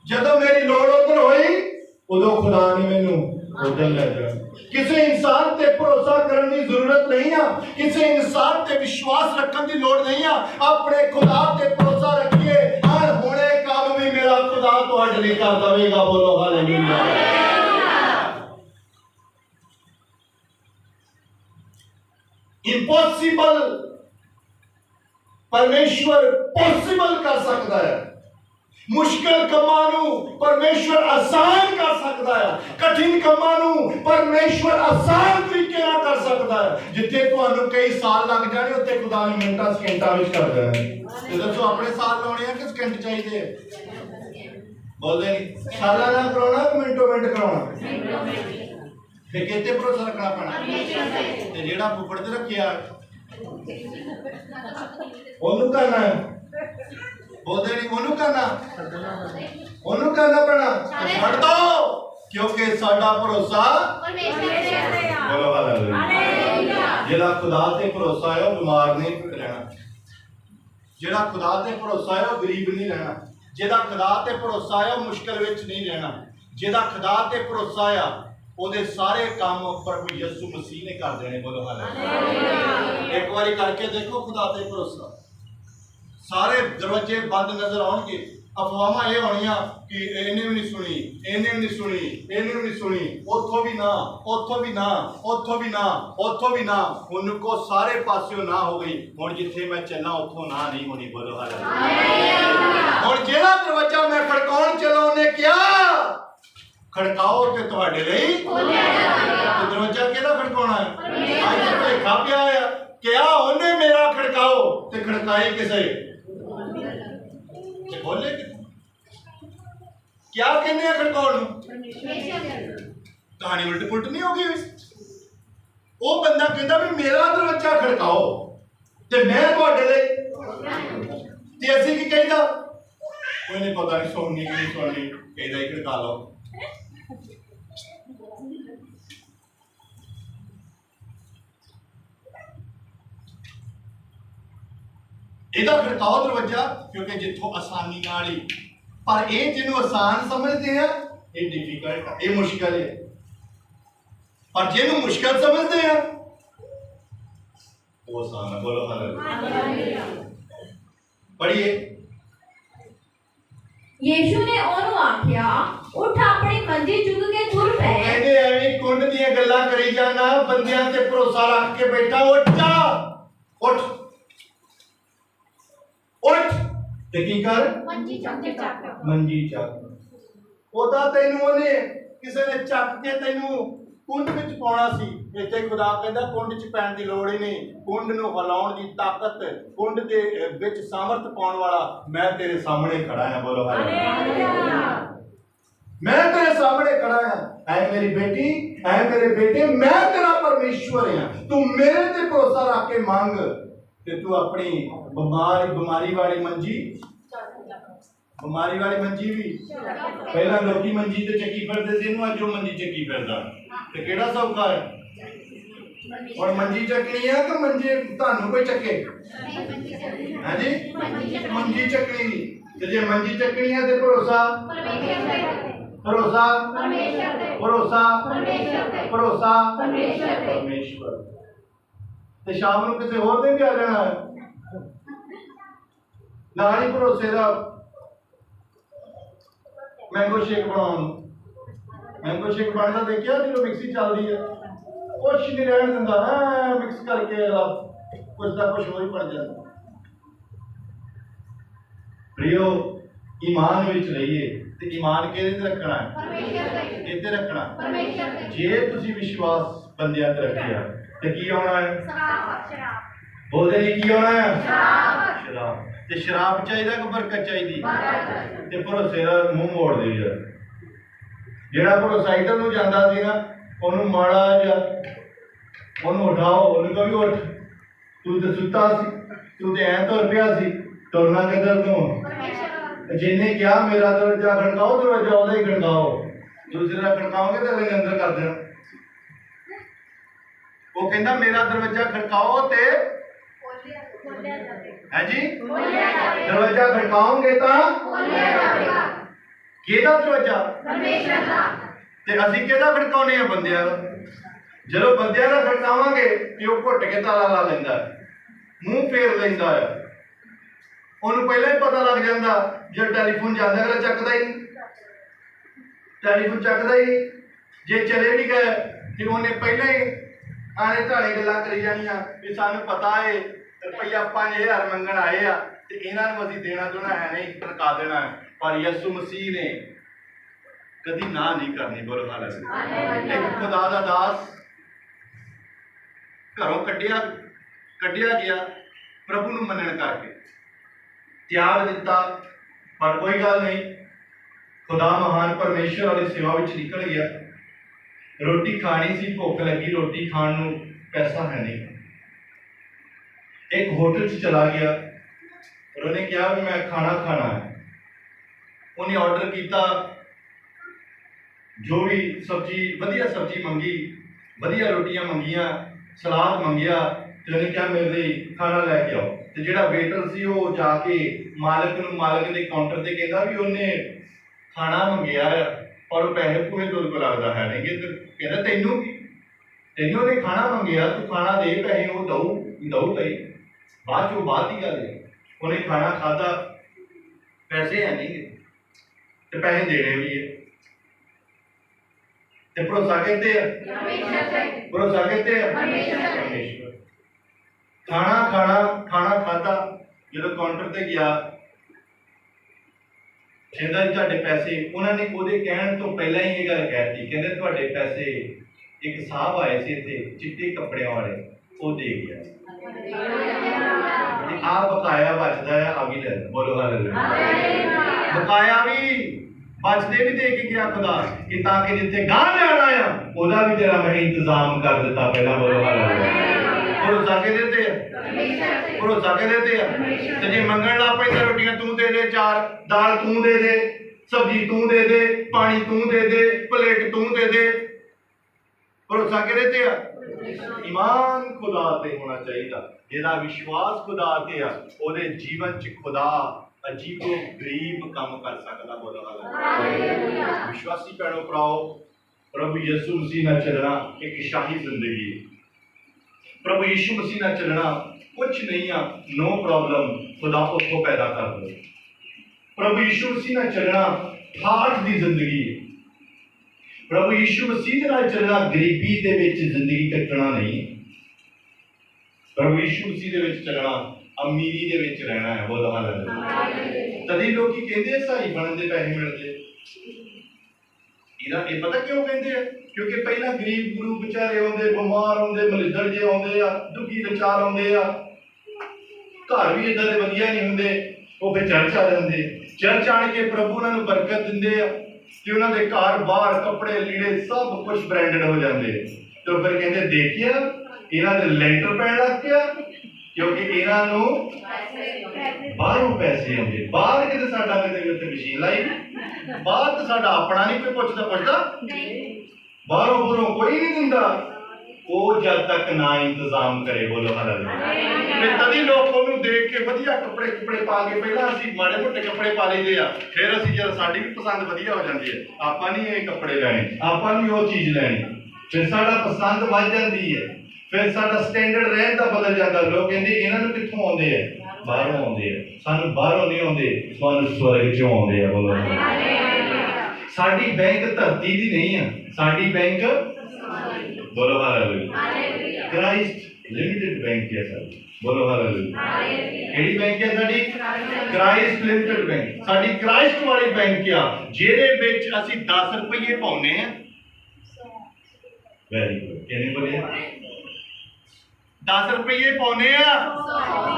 जदों मेरी लोड़ उधर हुई उदों खुदा ने मैनू उधर ले जाना। किसी इंसान ते भरोसा करने की जरूरत नहीं है, किसी इंसान ते विश्वास रखने की लोड़ नहीं है। अपने खुदा ते भरोसा रखिए, हर होने काम भी मेरा खुदा तुहाडे लिए कर देगा। बोलो हालेलुया। इम्पॉसिबल परमेश्वर पॉसिबल कर सकता है, मुश्किल कमां नूं परमेश्वर आसान कर सकता है, कठिन कमां नूं परमेश्वर आसान तरीके नाल कर सकता है। जिथे तुहानू कई साल लग जाने उत्ते खुदा ने मिनटां सेकंडां विच कर देना है। ते दसो अपने साल लाउणे आ कि सेकंड चाहिए? बोलदे नहीं। सालां नाल कराउणा कि मिनटों मिनट कराउणा? ते किते भरोसा रखना पैना? ते जेड़ा फुफड़ ते रखिया ओनू करना है। बोलते नहीं ओनू करना पैना छड़ दो क्योंकि साडा भरोसा बोलो हालेलुया। जेड़ा खुदा ते भरोसा है वो बीमार नहीं रहना, जेड़ा खुदा ते भरोसा है वो गरीब नहीं रहना, जेड़ा खुदा ते भरोसा है वो मुश्किल विच नहीं रहना, जेड़ा खुदा ते भरोसा है ਉਹਦੇ ਸਾਰੇ ਕੰਮ ਪ੍ਰਭੂ ਯਿਸੂ ਮਸੀਹ ਨੇ ਕਰ ਦੇਣੇ। ਬੋਲੋ ਹਾਲੇਲੂਇਆ। ਇੱਕ ਵਾਰੀ ਕਰਕੇ ਦੇਖੋ ਖੁਦਾ ਤੇ ਭਰੋਸਾ, ਸਾਰੇ ਦਰਵਾਜ਼ੇ ਬੰਦ ਨਜ਼ਰ ਆਉਣਗੇ। ਅਫਵਾਹਾਂ ਇਹ ਹੋਣੀਆਂ ਕਿ ਇਹਨੇ ਵੀ ਨਹੀਂ ਸੁਣੀ, ਇਹਨੇ ਵੀ ਨਹੀਂ ਸੁਣੀ, ਇਹਨੇ ਵੀ ਨਹੀਂ ਸੁਣੀ, ਉੱਥੋਂ ਵੀ ਨਾ, ਉੱਥੋਂ ਵੀ ਨਾ, ਉੱਥੋਂ ਵੀ ਨਾ, ਉੱਥੋਂ ਵੀ ਨਾ। ਹੁਣ ਕੋ ਸਾਰੇ ਪਾਸਿਓਂ ਨਾ ਹੋ ਗਈ, ਹੁਣ ਜਿੱਥੇ ਮੈਂ ਚੱਲਾਂ ਉੱਥੋਂ ਨਾ ਨਹੀਂ ਹੋਣੀ। ਬੋਲੋ ਹਾਲੇਲੂਇਆ। ਹੁਣ ਜਿਹੜਾ ਦਰਵਾਜ਼ਾ ਮੈਂ ਖੜਕਾਉਣ ਚੱਲਾਂ ਉਹਨੇ ਕਿਹਾ खड़काओ ते तुहाडे लई खोलिया जाएगा। तो दरवाजा केदा खड़काउणा है? आज भुलेखा पिया है क्या ओने मेरा खड़काओ ते खड़काए किसे ते बोले क्या कहने खड़काउण नूं? कहानी उल्ट पुलट नहीं होगी। वो बंदा कहता भी मेरा दरवाजा खड़काओ ते मैं तुहाडे लई ते असीं की कहीदा कोई नहीं पता नहीं सुननी कि नहीं सुननी, कहदा ही खड़का लो। ਇਹਦਾ ਖੜਕਾਓ ਦਰਵਾਜ਼ਾ क्योंकि जिथों आसानी नाल ही, पर ये जिन्हों आसान समझते हैं ये डिफिकल्ट है, ये मुश्किल है। पर जिन्हों मुश्किल समझते हैं होशाना। बोलो हालेलुया। पढ़िए। यीशु ने ओनू आख्या, उठ अपनी मंजी चुक के तुर पै। कहते एवं कुंड दी गल्लां करी जाना, बंदियां ते भरोसा रख के बैठा। उठ जा, उठ उठ ते की कर, मंजी चक। मंजी चक। ओदा तैनू ओने किसे ने चक के तैनू कुंड विच पाउणा सी। इत्थे खुदा कहंदा कुंड च पैण दी लोड़ ही नहीं। कुंड नूं हिलाउण दी ताकत, कुंड दे विच सामर्थ पाउण वाला मैं तेरे सामने खड़ा हां। बोलो हालेलुया। मैं तेरे सामने खड़ा हां। ऐ मेरी बेटी, ऐ मेरे बेटे, मैं तेरा परमेश्वर हां। तू मेरे ते भरोसा रख के मांग ते तू अपनी बीमारी वाली मंजी भी पहला लोकी मंजी ते चक्की फिरदे सी, अज वो मंजी चक्की फिरदा ते केड़ा सौखा है। और मंजी चकनी है कि मंजे तानू कोई चके है जी? मंजी चकनी ते जे मंजी चकनी है ते भरोसा भरोसा भरोसा भरोसा परमेश्वर। ते शाम नूं किसी होर दिन भी आ जाना है नाल ही भरोसे दा मैंगो शेक बनाउण। मैंगो शेक बनदा देखिया जो मिक्सी चलदी है, कुछ नहीं रहन दिंदा, मिक्स करके कुछ ना कुछ हो ही बन जाता। प्रियो ईमान विच रहिए ते ईमान किहदे ते रखना है? परमेश्वर ते। किहदे रखना? परमेश्वर ते। जे तुसी विश्वास बंदियां ते रखिया ते की होना है? शराब। बोलदे नहीं की होना है? शराब। ते शराब चाहिदा कि बरकत चाहिदी? ते भरोसे दा मुंह मोड़ दे यार। जेड़ा भरोसा इधर नूं जांदा सी ना, ओनू माड़ा जिहा ओनू उठाओ, ओनू कभी उठ, तू ते सुत्ता सी, तू ते ऐं तुर पिया सी, तुरना किधर तू? जिन्हें क्या मेरा दरवाजा खड़काओ, दरवाजा ओदा ही खड़काओ। दूसरा खड़काओगे तो अगले अंदर कर देना। वो कहंदा मेरा दरवाजा खड़काओ ते है जी, दरवाजा खड़काओगे तो किहदा दरवाजा? परमेश्वर दा। ते असीं किहदा खड़काउने आ? बंदियां दा। ਜਦੋਂ ਬੰਦਿਆਂ ਦਾ ਖੜਕਾਵਾਂਗੇ ਤੇ ਉਹ ਘੁੱਟ ਕੇ ਤਾਲਾ ਲਾ ਲੈਂਦਾ, ਮੂੰਹ ਫੇਰ ਲੈਂਦਾ ਆ। ਉਹਨੂੰ ਪਹਿਲਾਂ ਹੀ ਪਤਾ ਲੱਗ ਜਾਂਦਾ, ਜੇ ਟੈਲੀਫੋਨ ਜਾਂਦਾ ਅਗਲਾ ਚੱਕਦਾ ਹੀ ਨਹੀਂ, ਟੈਲੀਫੋਨ ਚੱਕਦਾ ਹੀ ਨਹੀਂ। ਜੇ ਚਲੇ ਵੀ ਗਏ ਤੇ ਉਹਨੇ ਪਹਿਲਾਂ ਹੀ ਆਲੇ ਢਾਲੇ ਗੱਲਾਂ ਕਰੀ ਜਾਣੀਆਂ ਵੀ ਸਾਨੂੰ ਪਤਾ ਏ ਰੁਪਈਆ 5000 ਮੰਗਣ ਆਏ ਆ ਤੇ ਇਹਨਾਂ ਨੂੰ ਅਸੀਂ ਦੇਣਾ ਦੋਣਾ ਹੈ ਨਹੀਂ, ਖੜਕਾ ਦੇਣਾ ਹੈ। ਪਰ ਯਿਸੂ ਮਸੀਹ ਨੇ ਕਦੀ ਨਾ ਨਹੀਂ ਕਰਨੀ। ਬੋਲੋ ਹਾਲੇਲੂਇਆ। ਇੱਕ ਖੁਦਾ ਦਾ ਦਾਸ घरों कढ़िया गया प्रभु नूं मनण करके त्याग दिता, पर कोई गल नहीं, खुदा महान परमेश्वर वाली सेवा विच निकल गया। रोटी खानी सी, भुख लगी, रोटी खाण नूं पैसा है नहीं। एक होटल च चला गया और उन्हें कहा भी मैं खाना खाना है। उन्हें ऑर्डर किया, जो भी सब्जी वधिया सब्जी मंगी, वधिया रोटियां मंगिया, सलाद मंगिया, तो उन्हें क्या मेरे लिए खाना लैके आओ। तो जिहड़ा वेटर सी वो जाके मालिक के काउंटर से कहता भी उन्हें खाना मंगिया है और पैसे पूरे तुर को लगता है नहीं। तो कहता तेनू तेनू उन्हें खाना मंगिया, तू खाना दे, पैसे वो दऊ गई बाद चो बात ही गल है। उन्हें खाना खादा, पैसे है नहीं तो पैसे देने भी है। भरोसा कहते हैं, भरोसा कहते हैं परमेश्वर। खाना खादा, जो काउंटर से गया कहता जी तुहाडे पैसे, उन्होंने ओहदे कहण तो पहला ही ये गल कहती, कहते तुहाडे पैसे एक साहब आए थे इत्थे चिट्टे कपड़े वाले, वो दे गया। आ बकाया बचदा है, आ भी ले लो। बोलो हालेलुया। बकाया भी बचते भी दे के गया खुदा कि ताकि जिथे गां जाना है ओदा भी तेरा मैं इंतजाम कर दिता पहला। बोलो हालेलुया। भरोसा के देते हैं, भरोसा के देते हैं। तो जे मंगण ला पैंदा, रोटियां तू दे दे, चार दाल तू दे दे, सब्जी तू दे दे, पानी तू दे दे, प्लेट तू दे दे, भरोसा के देते हैं। ईमान खुदा ते होना चाहिए। जिहदा विश्वास खुदा ते आ ओदे जीवन च खुदा अजीबो गरीब काम कर सकता। बोलो हालेलुया। विश्वासी भैणों भराओ, प्रभु यीशु मसीह नाल चलना एक शाही जिंदगी, प्रभु यीशु मसीह नाल चलना कुछ नहीं आ, नो प्रॉब्लम, खुदा उसको पैदा कर दो। प्रभु यीशु मसीह नाल चलना ठाठ दी जिंदगी है। प्रभु यीशु मसीह दे नाल चलना गरीबी दे विच जिंदगी कटना नहीं। प्रभु यीशु मसीह दे विच चलना अमीरी दे विच रहना है। बोलो हालेलुया। तदी लोग कहते सही बनन दे पैसे मिलते। इहदा ये पता क्यों कहते हैं? क्योंकि पहला गरीब गुरु बेचारे आउंदे, बीमार आउंदे, मलिदड़ जे आउंदे आ, दुखी लाचार आउंदे आ, घर भी इदां दे वधिया नहीं हुंदे, वो फिर चर्च आ जांदे। चर्च आण के प्रभु उन्हां नूं बरकत दिंदे आ कि उन्हां दे घर बाहर कपड़े लीड़े सब कुछ ब्रांडेड हो जांदे। तो फिर कहंदे देखिया इन्हां दे लेंटर पैण लग पिया, क्योंकि इन्हां नूं बाहरों पैसे आउंदे। बाहर किते साडा किते उत्ते मशीन लाई, बाहर तो साडा अपना नहीं कोई पुछदा बाहरों बुरों कोई नहीं दिंदा, वो जब तक ना इंतजाम करे। बोलो हालेलुया। तभी लोग उन्हें देख के वधिया कपड़े कुपड़े पा के पहला असीं माड़े मोटे कपड़े पा लैंदे आ, फिर असीं जद साडी भी पसंद वधिया हो जांदी है, आपां नहीं ये कपड़े लैणे, आपां नहीं वो चीज़ लैणी, फिर साडा पसंद वध जांदी है, फिर साडा स्टैंडर्ड रहन दा बदल जांदा। लोग कहंदे इन्हां नूं कित्थों आउंदे आ? बाहरों आउंदे आ। सानूं बाहरों नहीं आउंदे, सानूं स्वर्ग चों आउंदे आ। बोलो साडी बैंक धरती दी नहीं है, साडी बैंक बोलो हालेलुया क्राइस्ट लिमिटेड बैंक है साडी। बोलो हालेलुया। केड़ी बैंक है साडी? Christ limited bank. साडी क्राइस्ट वाली बैंक आ, जेदे विच ਅਸੀਂ 10 रुपये पाउने आ। Very good. किन्ने बोले? 10 रुपये पाउने आ।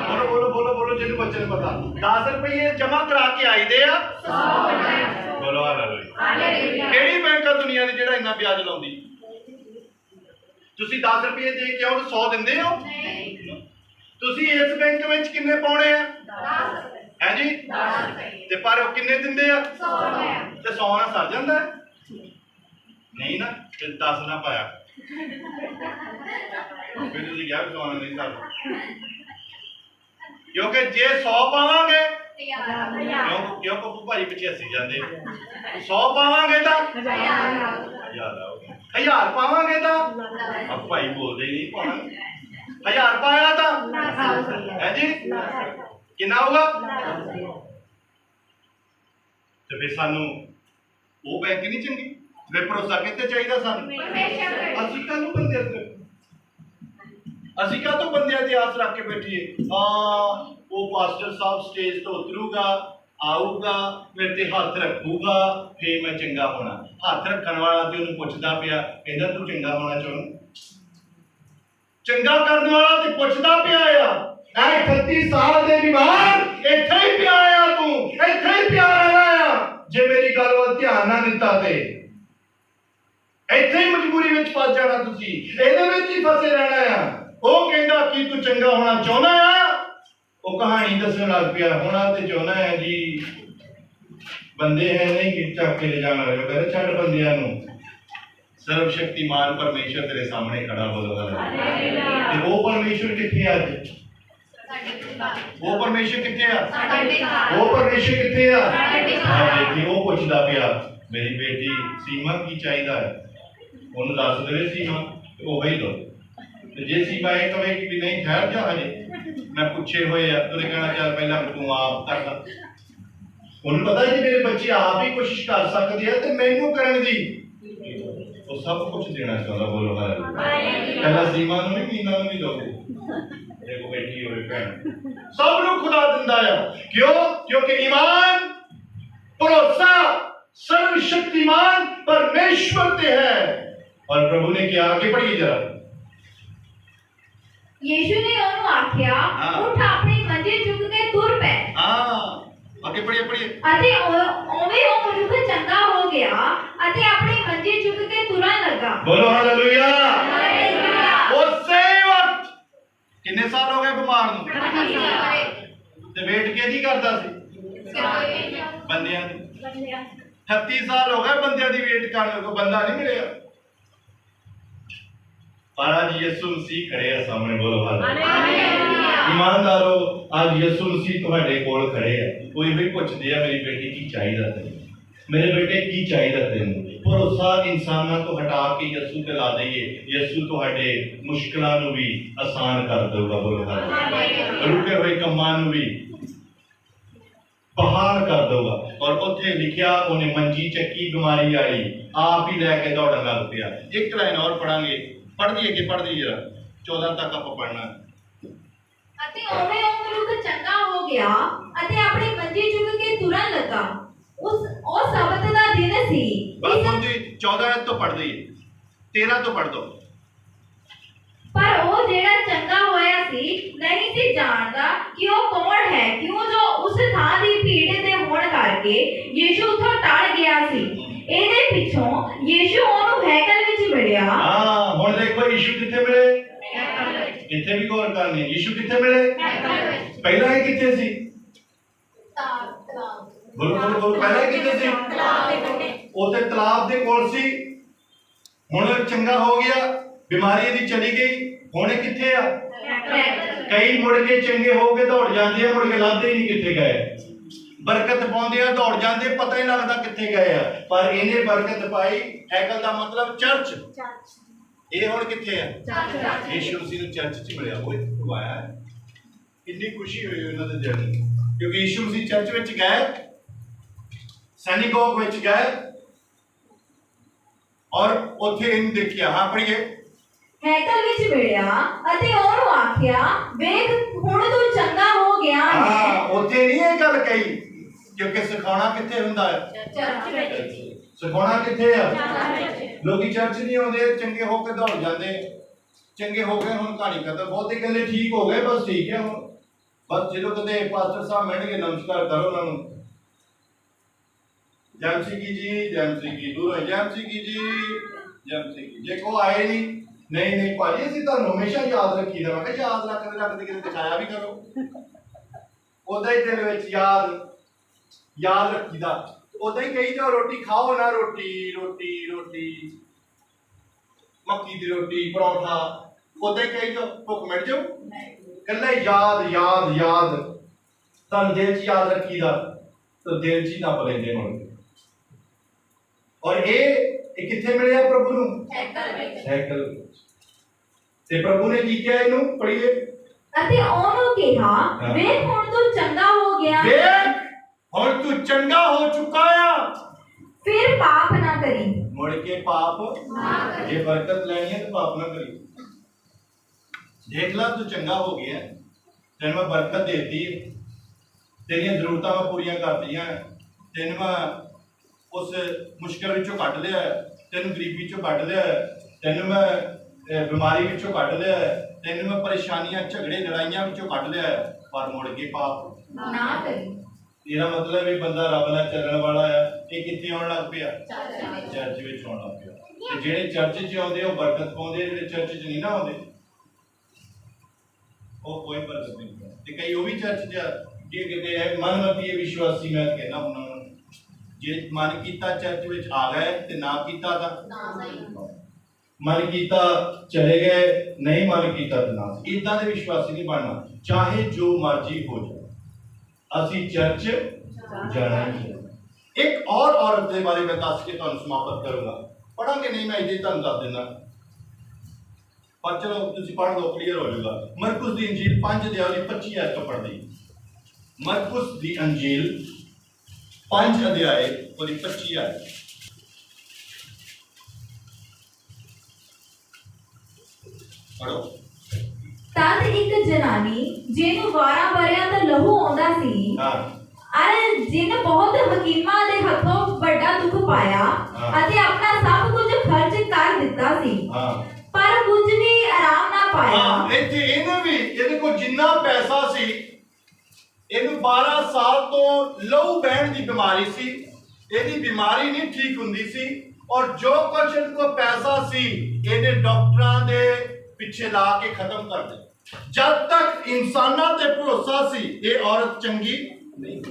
बोलो बोलो बोलो बोलो जिन्हें बच्चे ने पता 10 रुपये जमा करा के आईदे आ। बोलो हालेलुया। केड़ी बैंक आ दुनिया दी जेड़ा इन्ना ब्याज लाउंदी? ਤੁਸੀਂ 10 रुपये दे के और 100 ਦਿੰਦੇ ਹੋ? ਤੁਸੀਂ ਇਸ ਬੈਂਕ ਵਿੱਚ ਕਿੰਨੇ ਪਾਉਣੇ ਆ? 10 ਹੈ ਜੀ 10 ਤੇ ਪਰ ਉਹ ਕਿੰਨੇ ਦਿੰਦੇ ਆ? 100 ਤੇ 100 ਨਾਲ ਸਰ ਜਾਂਦਾ ਨਹੀਂ ਨਾ, ਤੇ 10 ਨਾ ਪਾਇਆ ਫਿਰ ਤੁਸੀਂ ਕਿਹਾ 100 ਨਾਲ ਨਹੀਂ ਸਰਦਾ, ਕਿਉਂਕਿ ਜੇ 100 ਪਾਵਾਂਗੇ क्यों पप्पू भाजी पिछे हसी जाते 100 पावांगे तो 1000 पावांगे तो अब भाई बोलते नहीं पावांगे 1000 पाया तो है जी कितना होगा तो फिर सानू वो बैंक नहीं चंगी फिर भरोसा कितने चाहिए सानू असीं काहनूं बंदे असीं काहतों बंदियां ते आस रख के बैठिए वो पास्टर साहब स्टेज तो उतरूगा आऊगा मेरे ते हाथ रखूगा फिर मैं चंगा होना हाथ रखने वाला तो उन्हें पुछदा पिया कहंदा तू चंगा होना चाहुंदा चंगा करने वाला तो पुछदा पिया आ 38 साल दे बीमार इत्थे ही पिया आ तू इत्थे ही पिया रहना जे मेरी गल वल ध्यान ना दिता ते इत्थे ही मजबूरी विच फस जाना तुसी इहदे विच ही फसे रहना आ वो कहंदा कि तू चंगा होना चाहुंदा आ वो कहानी दसन लग पिया होना तो चाहना है जी बंदे हैं नहीं कि चक के ले जाना है कहते छड़ बंदियां नु सर्वशक्तिमान परमेश्वर तेरे सामने खड़ा बोलो ते वो परमेश्वर किथे आज वो परमेश्वर किथे आ वो परमेश्वर किथे आ देखी वो पूछदा पिया मेरी बेटी सीमा की चाहिदा है ओनु दस दे सीमा ओ वही दो जे सीमा एक कहे कि नहीं ठहर जा हजे मैं पूछे हुए तो कहना चल पहला तू आप कर उन्हें पता है कि मेरे बच्चे आप ही कोशिश कर सकते हैं तो मैनू करन दी वो सब कुछ देना चाहता बोलो पहला सीमा नु नहीं मीना नु भी दोगे देखो बेटी होए भैन सब नु खुदा दिंदा है क्यों क्योंकि ईमान भरोसा सर्वशक्तिमान परमेश्वर ते है और प्रभु ने क्या आगे पढ़िए जरा यीशु ने ਉਹਨੂੰ ਆਖਿਆ ਉੱਠ ਆਪਣੀ ਮੰਜੀ ਚੁੱਕ ਕੇ ਤੁਰ ਪੈ ਅੱਗੇ ਪੜੀਏ ਅਤੇ ਉਵੇਂ ਉਹ ਮਨੁੱਖ ਚੰਗਾ ਹੋ ਗਿਆ ਅਤੇ ਆਪਣੀ ਮੰਜੀ ਚੁੱਕ ਕੇ ਤੁਰਨ ਲੱਗਾ ਬੋਲੋ ਹਾਲੇਲੂਇਆ ਉਸੇ ਵਕਤ ਕਿੰਨੇ ਸਾਲ ਹੋ ਗਏ ਬਿਮਾਰ ਨੂੰ ਤੇ ਵੇਟ ਕਿਹਦੀ ਕਰਦਾ ਸੀ ਬੰਦਿਆਂ ਦੀ 38 ਸਾਲ ਹੋ गए ਬੰਦਿਆਂ ਦੀ ਵੇਟ ਕਰਨ ਨੂੰ ਬੰਦਾ ਨਹੀਂ ਮਿਲਿਆ पर आज यीशु मसीह खड़े हैं सामने बोलो हालेलुया ईमानदारों आज यीशु मसीह तुम्हारे कोल खड़े हैं कोई भी पूछदे आ मेरी बेटी की चाहिदा ते मेरे बेटे की चाहिदा तेनू ਭਰੋਸਾ ਇਨਸਾਨਾਂ ਤੋਂ ਹਟਾ ਕੇ ਯਿਸੂ ਤੇ ਲਾ ਦਈਏ, ਯਿਸੂ ਤੁਹਾਡੇ ਮੁਸ਼ਕਲਾਂ ਨੂੰ ਵੀ ਆਸਾਨ ਕਰ ਦੇਊਗਾ। ਬੋਲੋ ਹਾਲੇਲੂਇਆ। ਰੁਕੇ ਹੋਏ ਕੰਮਾਂ ਨੂੰ ਵੀ ਬਹਾਲ ਕਰ ਦੇਊਗਾ। ਔਰ ਉੱਥੇ ਲਿਖਿਆ ਉਹਨੇ ਮੰਜੀ ਚੱਕੀ ਬਿਮਾਰੀ ਵਾਲੀ, ਆਪ ਹੀ ਲੈ ਕੇ ਦੌੜਨ ਲੱਗ ਪਿਆ। ਇੱਕ ਲਾਈਨ ਹੋਰ ਪੜਾਂਗੇ, ਪੜ੍ਹਦੀ ਅੱਗੇ ਪੜ੍ਹਦੀ ਜਰਾ 14 ਤੱਕ ਆਪਾਂ ਪੜ੍ਹਨਾ। ਅਤੇ ਉਵੇਂ ਉਹ ਮਨੁੱਖ ਚੰਗਾ ਹੋ ਗਿਆ ਅਤੇ ਆਪਣੀ ਮੰਜੀ ਚੁੱਕ ਕੇ ਤੁਰਨ ਲੱਗਾ। ਉਹ ਸਬਤ ਦਾ ਦਿਨ ਸੀ। ਬਸ ਹੁਣ ਤੁਸੀਂ 14 ਤੋਂ ਪੜ੍ਹਦੀ ਹੈ, 13 ਤੋਂ ਪੜ੍ਹ ਦੋ। ਪਰ ਉਹ ਜਿਹੜਾ ਚੰਗਾ ਹੋਇਆ ਸੀ ਨਹੀਂ ਸੀ ਜਾਣਦਾ ਕਿ ਉਹ ਕੌਣ ਹੈ, ਕਿਉਂ ਜੋ ਉਸ ਥਾਂ ਦੀ ਭੀੜ ਦੇ ਹੋਣ ਕਰਕੇ ਯੀਸ਼ੂ ਉੱਥੋਂ ਟਲ ਗਿਆ ਸੀ। ਇਹਦੇ ਪਿੱਛੋਂ ਯੀਸ਼ੂ ਉਹਨੂੰ ਹੈਕਲ ਵਿੱਚ ਮਿਲਿਆ। ਹਾਂ, ਹੁਣ ਦੇਖੋ ਯੀਸ਼ੂ ਕਿੱਥੇ ਮਿਲੇ, ਇੱਥੇ ਵੀ ਗੌਰ ਕਰਨੀ। ਯੀਸ਼ੂ ਕਿੱਥੇ ਮਿਲੇ? ਪਹਿਲਾਂ ਹੀ ਕਿੱਥੇ ਸੀ? ਬੋਲੋ ਬੋਲੋ ਬੋਲੋ, ਪਹਿਲਾਂ ਹੀ ਕਿੱਥੇ ਸੀ? ਉੱਥੇ ਤਲਾਬ ਦੇ ਕੋਲ ਸੀ। ਹੁਣ ਚੰਗਾ ਹੋ ਗਿਆ, ਬਿਮਾਰੀ ਇਹਦੀ ਚਲੀ ਗਈ। ਹੁਣ ਇਹ ਕਿੱਥੇ ਆ? ਕਈ ਮੁੜ ਕੇ ਚੰਗੇ ਹੋ ਕੇ ਦੌੜ ਜਾਂਦੇ ਆ, ਮੁੜ ਕੇ ਲੱਭਦੇ ਹੀ ਨਹੀਂ ਕਿੱਥੇ ਗਏ। ਬਰਕਤ ਪਾਉਂਦੇ ਆ, ਦੌੜ ਜਾਂਦੇ, ਪਤਾ ਹੀ ਲੱਗਦਾ ਕਿੱਥੇ ਗਏ ਆ। ਪਰ ਇਹਨੇ ਬਰਕਤ ਪਾਈ। ਹੈਕਲ ਦਾ ਮਤਲਬ ਚਰਚ। ਇਹ ਹੁਣ ਕਿੱਥੇ ਆ? ਯੀਸ਼ੂ ਮਸੀਹ ਨੂੰ ਚਰਚ 'ਚ ਮਿਲਿਆ, ਉਹ ਖਵਾਇਆ। ਕਿੰਨੀ ਖੁਸ਼ੀ ਹੋਈ ਉਹਨਾਂ ਦੇ ਦਿਲ ਨੂੰ, ਕਿਉਂਕਿ ਯੀਸ਼ੂ ਮਸੀਹ ਚਰਚ ਵਿੱਚ ਗਏ, ਸੈਨੀਗੋਗ ਵਿੱਚ ਗਏ ਔਰ ਉੱਥੇ ਇਹਨੂੰ ਦੇਖਿਆ। ਹਾਂ ਪੜ੍ਹੀਏ। ਹੈਕਲ ਵਿੱਚ ਮਿਲਿਆ ਅਤੇ ਉਹਨੂੰ ਆਖਿਆ, ਵੇਖ ਹੁਣ ਤੂੰ ਚੰਗਾ ਹੋ ਗਿਆ ਹੈ। ਹਾਂ, ਉੱਥੇ ਨਹੀਂ ਇਹ ਗੱਲ ਕਹੀ, ਕਿਉਂਕਿ ਸਿਖਾਉਣਾ ਕਿੱਥੇ ਹੁੰਦਾ ਹੈ? ਚਰਚ ਵਿੱਚ। ਸਿਖਾਉਣਾ ਕਿੱਥੇ ਆ? ਲੋਕੀ ਚਰਚ ਨਹੀਂ ਆਉਂਦੇ, ਚੰਗੇ ਹੋ ਕੇ ਦੌੜ ਜਾਂਦੇ। ਚੰਗੇ ਹੋ ਗਏ, ਹੁਣ ਕਹਾਣੀ ਖਤਮ। ਬਹੁਤੇ ਕਹਿੰਦੇ ਠੀਕ ਹੋ ਗਏ, ਬਸ ਠੀਕ ਹੈ ਹੁਣ। ਬਸ ਜਦੋਂ ਕਦੇ ਪਾਸਟਰ ਸਾਹਿਬ ਮਿਲਣਗੇ ਨਮਸਕਾਰ ਕਰੋ ਉਹਨਾਂ ਨੂੰ। ਜੈਮ ਸਿੰਘ ਜੀ, ਜੈਮ ਸਿੰਘ ਜੀ, ਦੂਰੋਂ ਜੈਮ ਸਿੰਘ ਜੀ, ਜੈਮ ਸਿੰਘ ਜੀ। ਜੇ ਕੋ ਆਏ ਨਹੀਂ ਭਾਜੀ ਅਸੀਂ ਤੁਹਾਨੂੰ ਹਮੇਸ਼ਾ ਯਾਦ ਰੱਖੀਦਾ। ਮੈਂ ਕਿਹਾ ਯਾਦ ਰੱਖਦੇ ਕਿਤੇ ਦਿਖਾਇਆ ਵੀ ਕਰੋ। ਉਦਾਂ ਹੀ ਦਿਲ ਵਿੱਚ ਯਾਦ ਰੱਖੀਦਾ। ਉਦਾਂ ਹੀ ਕਹੀ ਜਾਓ ਰੋਟੀ ਖਾਓ ਨਾ, ਰੋਟੀ ਮੱਕੀ ਦੀ ਰੋਟੀ, ਪਰੌਂਠਾ, ਉਦਾਂ ਹੀ ਕਹੀ ਜਾਓ, ਭੁੱਖ ਮਿਟ ਜਾਓ। ਕੱਲਾ ਯਾਦ ਤੁਹਾਨੂੰ ਦਿਲ 'ਚ ਯਾਦ ਰੱਖੀਦਾ, ਤਾਂ ਦਿਲ 'ਚ ਹੀ ਨੱਪ ਲੈਂਦੇ ਹੁਣ। ਔਰ ਇਹ ਕਿੱਥੇ ਮਿਲਿਆ ਪ੍ਰਭੂ ਨੂੰ? ਹੈਕਲ ਵਿੱਚ। ਤੇ ਪ੍ਰਭੂ ਨੇ ਕੀ ਕਿਹਾ ਇਹਨੂੰ? ਪੜ੍ਹੀਏ। ਅਤੇ ਉਹਨੂੰ ਕਿਹਾ, ਵੇਖ ਹੁਣ ਤੂੰ ਚੰਗਾ ਹੋ ਗਿਆ, ਵੇਖ ਹੁਣ ਤੂੰ ਚੰਗਾ ਹੋ ਚੁੱਕਾ ਆ, ਫਿਰ ਪਾਪ ਨਾ ਕਰੀ। ਮੁੜ ਕੇ ਪਾਪ ਨਾ ਕਰੀ। ਜੇ ਬਰਕਤ ਲੈਣੀ ਹੈ ਤਾਂ ਪਾਪ ਨਾ ਕਰੀ। ਦੇਖ ਲਾ ਤੂੰ ਚੰਗਾ ਹੋ ਗਿਆ, ਤੈਨੂੰ ਮੈਂ ਬਰਕਤ ਦੇਤੀ, ਤੇਰੀਆਂ ਜ਼ਰੂਰਤਾਂ ਮੈਂ ਪੂਰੀਆਂ ਕਰਤੀਆਂ, ਤੈਨੂੰ ਮੈਂ ਉਸ ਮੁਸ਼ਕਿਲ ਵਿੱਚੋਂ ਕੱਢ ਲਿਆ, ਤੈਨੂੰ ਗਰੀਬੀ ਚੋਂ ਕੱਢ ਲਿਆ, ਤੈਨੂੰ ਮੈਂ ਬਿਮਾਰੀ ਵਿੱਚੋਂ ਕੱਢ ਲਿਆ, ਤੈਨੂੰ ਮੈਂ ਪਰੇਸ਼ਾਨੀਆਂ, ਝਗੜੇ, ਲੜਾਈਆਂ ਵਿੱਚੋਂ ਕੱਢ ਲਿਆ, ਪਰ ਮੁੜ ਕੇ ਪਾਪ ਨਾ ਕਰੀ। ਇਹਦਾ ਮਤਲਬ ਇਹ ਬੰਦਾ ਰੱਬ ਨਾਲ ਚੱਲਣ ਵਾਲਾ ਆ। ਇਹ ਕਿੱਥੇ ਆਉਣ ਲੱਗ ਪਿਆ? ਚਰਚ ਵਿੱਚ ਆਉਣ ਲੱਗ ਪਿਆ। ਤੇ ਜਿਹੜੇ ਚਰਚ 'ਚ ਆਉਂਦੇ ਉਹ ਬਰਕਤ ਪਾਉਂਦੇ, ਜਿਹੜੇ ਚਰਚ 'ਚ ਨਹੀਂ ਨਾ ਆਉਂਦੇ ਉਹ ਕੋਈ ਬਰਕਤ ਨਹੀਂ ਪਾਉਂਦੇ। ਤੇ ਕਈ ਉਹ ਵੀ ਚਰਚ 'ਚ ਜੇ ਕਿਤੇ ਮਨਮਤੀ ਵਿਸ਼ਵਾਸੀ, ਮੈਂ ਕਹਿੰਦਾ ਉਹਨਾਂ ਨੂੰ, ਜੇ ਮਨ ਕੀਤਾ ਚਰਚ ਵਿੱਚ ਆ ਗਏ ਤੇ ਨਾ ਕੀਤਾ ਤਾਂ ਮਨ ਕੀਤਾ ਚਲੇ ਗਏ, ਨਹੀਂ ਮਨ ਕੀਤਾ ਤਾਂ ਨਾ। ਇਦਾਂ ਦੇ ਵਿਸ਼ਵਾਸੀ ਨਹੀਂ ਬਣਨਾ। ਚਾਹੇ ਜੋ ਮਰਜ਼ੀ ਹੋ ਜਾਏ, ਅਸੀਂ ਚਰਚ ਜਾਣਾ ਹੀ। ਇੱਕ ਔਰ ਔਰਤ ਦੇ ਬਾਰੇ ਮੈਂ ਦੱਸ ਕੇ ਤੁਹਾਨੂੰ ਸਮਾਪਤ ਕਰੂੰਗਾ। ਪੜਾਂਗੇ ਨਹੀਂ, ਮੈਂ ਇਹਦੇ ਤੁਹਾਨੂੰ ਦੱਸ ਦਿੰਦਾ, ਪਰ ਚਲੋ ਤੁਸੀਂ ਪੜ੍ਹ ਲਓ, ਕਲੀਅਰ ਹੋ ਜਾਊਗਾ। ਮਰਕੁਸ ਦੀ ਅੰਜੀਲ 5 ਅਧਿਆਇ ਦੀ 25 ਆਇਤ ਤੋਂ ਪੜ੍ਹਦੀ। ਮਰਕੁਸ ਦੀ ਅੰਜੀਲ 5 ਅਧਿਆਇ ਉਹਦੀ 25 ਆਇਤ ਪੜੋ। ਤਦ ਇੱਕ ਜਨਾਨੀ ਜਿਹਨੂੰ 12 ਵਰ੍ਹਿਆਂ ਦਾ ਲਹੂ ਆਉਂਦਾ ਸੀ, ਅਰੇ ਜਿਹਨੇ ਬਹੁਤ ਹਕੀਮਾਂ ਦੇ ਹੱਥੋਂ ਵੱਡਾ ਦੁੱਖ ਪਾਇਆ ਅਤੇ ਆਪਣਾ ਸਭ ਕੁਝ ਖਰਚ ਕਰ ਦਿੱਤਾ ਸੀ, ਪਰ ਕੁਝ ਵੀ ਆਰਾਮ ਨਾ ਪਾਇਆ। ਇੱਥੇ ਇਹਦੇ ਕੋਲ ਜਿੰਨਾ ਪੈਸਾ ਸੀ, ਇਹਨੂੰ 12 ਸਾਲ ਤੋਂ ਲਹੂ ਬਹਿਣ ਦੀ ਬਿਮਾਰੀ ਸੀ। ਇਹਦੀ ਬਿਮਾਰੀ ਨਹੀਂ ਠੀਕ ਹੁੰਦੀ ਸੀ, ਔਰ ਜੋ ਕੁਝ ਇਹਦੇ ਕੋਲ ਪੈਸਾ ਸੀ ਇਹਨੇ ਡਾਕਟਰਾਂ ਦੇ ਪਿੱਛੇ ਲਾ ਕੇ ਖਤਮ ਕਰ ਦਿੱਤਾ। ਜਦ ਤੱਕ ਇਨਸਾਨਾਂ ਤੇ ਭਰੋਸਾ ਸੀ, ਇਹ ਔਰਤ ਚੰਗੀ ਨਹੀਂ।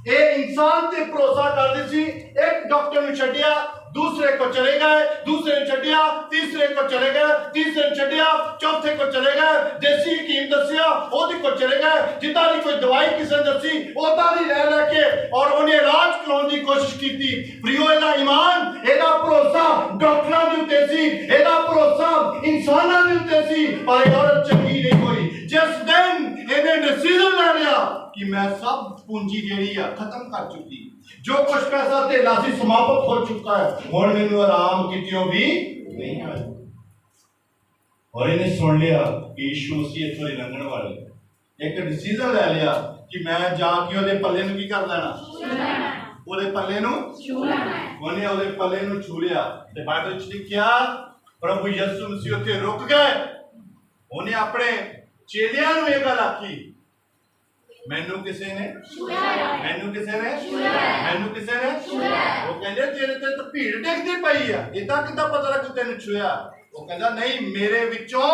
ਇਹ ਇਨਸਾਨ ਤੇ ਭਰੋਸਾ ਕਰਦੀ ਸੀ। ਇੱਕ ਡਾਕਟਰ ਨੂੰ ਛੱਡਿਆ, दूसरे को चले गए, दूसरे ने छड्डिया, तीसरे को चले गए, तीसरे ने छड्डिया, चौथे को चले गए, देसी हकीम दसिया ओदी को चले गए, जिदा दी कोई दवाई किसी ने दसी ओदा दी ले लेके और उन्हें इलाज कराने की कोशिश की थी। प्रियो एदा ईमान, एदा भरोसा डॉक्टरां दे उत्ते सी, एदा भरोसा इंसानां दे उत्ते सी, पर ये औरत चंगी नहीं होई। जिस दिन इन्हें डिसीजन ले लिया कि मैं सब पूंजी जेड़ी है खत्म कर चुकी, जो कुछ पैसा तेला सी समाप्त हो चुका है, हुण मैनूं आराम कितियों भी नहीं है। और इन्हें सुन लिया कि यीशु मसीह इत्थों ही लंघण वाले, एक डिसीजन ले लिया कि मैं जाके ਉਹਦੇ ਪੱਲੇ ਨੂੰ ਕੀ ਕਰ ਲੈਣਾ, ਉਹਦੇ ਪੱਲੇ ਨੂੰ ਛੂ ਲੈਣਾ। ਉਹਨੇ ਉਹਦੇ ਪੱਲੇ ਨੂੰ ਛੂ ਲਿਆ ਤੇ ਬਾਈਬਲ ਚ ਲਿਖਿਆ ਪ੍ਰਭੂ ਯਿਸੂ ਮਸੀਹ ਉੱਥੇ ਰੁਕ ਗਏ। ਉਹਨੇ ਆਪਣੇ ਚੇਲਿਆਂ ਨੂੰ ਇਹ ਗੱਲ ਆਖੀ, ਮੈਨੂੰ ਕਿਸੇ ਨੇ ਛੂਇਆ, ਮੈਨੂੰ ਕਿਸੇ ਨੇ ਛੂਇਆ, ਮੈਨੂੰ ਕਿਸੇ ਨੇ ਛੂਇਆ। ਉਹ ਕਹਿੰਦੇ ਤੇਰੇ ਤੇ ਤਾਂ ਭੀੜ ਡਿੱਗਦੀ ਪਈ ਆ, ਇਦਾਂ ਕਿੱਦਾਂ ਪਤਾ ਲੱਗ ਤੈਨੂੰ ਛੂਇਆ? ਉਹ ਕਹਿੰਦਾ ਨਹੀਂ, ਮੇਰੇ ਵਿੱਚੋਂ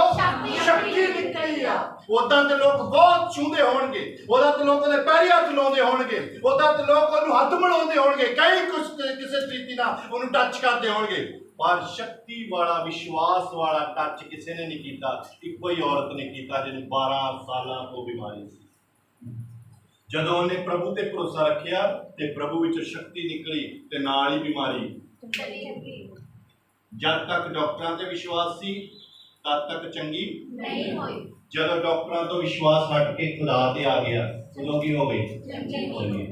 ਸ਼ਕਤੀ ਨਿਕਲੀ ਆ। ਉਦਾਂ ਤੇ ਲੋਕ ਬਹੁਤ ਛੂੰਦੇ ਹੋਣਗੇ, ਉਦਾਂ ਤੇ ਲੋਕ ਉਹਦੇ ਪੈਰੀ ਹੱਥ ਲਾਉਂਦੇ ਹੋਣਗੇ, ਉਦਾਂ ਤੇ ਲੋਕ ਉਹਨੂੰ ਹੱਥ ਮਿਲਾਉਂਦੇ ਹੋਣਗੇ, ਕਈ ਕੁਝ ਕਿਸੇ ਤਰੀਕੇ ਨਾਲ ਉਹਨੂੰ ਟੱਚ ਕਰਦੇ ਹੋਣਗੇ, पर शक्ति वाला विश्वास वाला टच किसी ने नहीं किया। एक कोई औरत ने किया जिन्हें 12 साल को बीमारी सी। जदों ने प्रभु ते भरोसा रखिया ते प्रभु विच शक्ति निकली ते नाल ही बीमारी। जब तक डॉक्टरां ते विश्वास सी तद तक चंगी नहीं होई। जदों डॉक्टरां तो विश्वास हट के खुदा ते आ गया उदों की हो गई चंगी।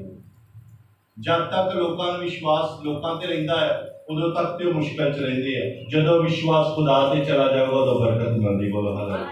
जब तक लोगों का विश्वास लोगों ते रहिंदा है उदों तक तो मुश्किल च रहिंदे है। जदों विश्वास खुदा ते चला जाएगा उदों बरकत मिलदी। बोलो हालेलुया।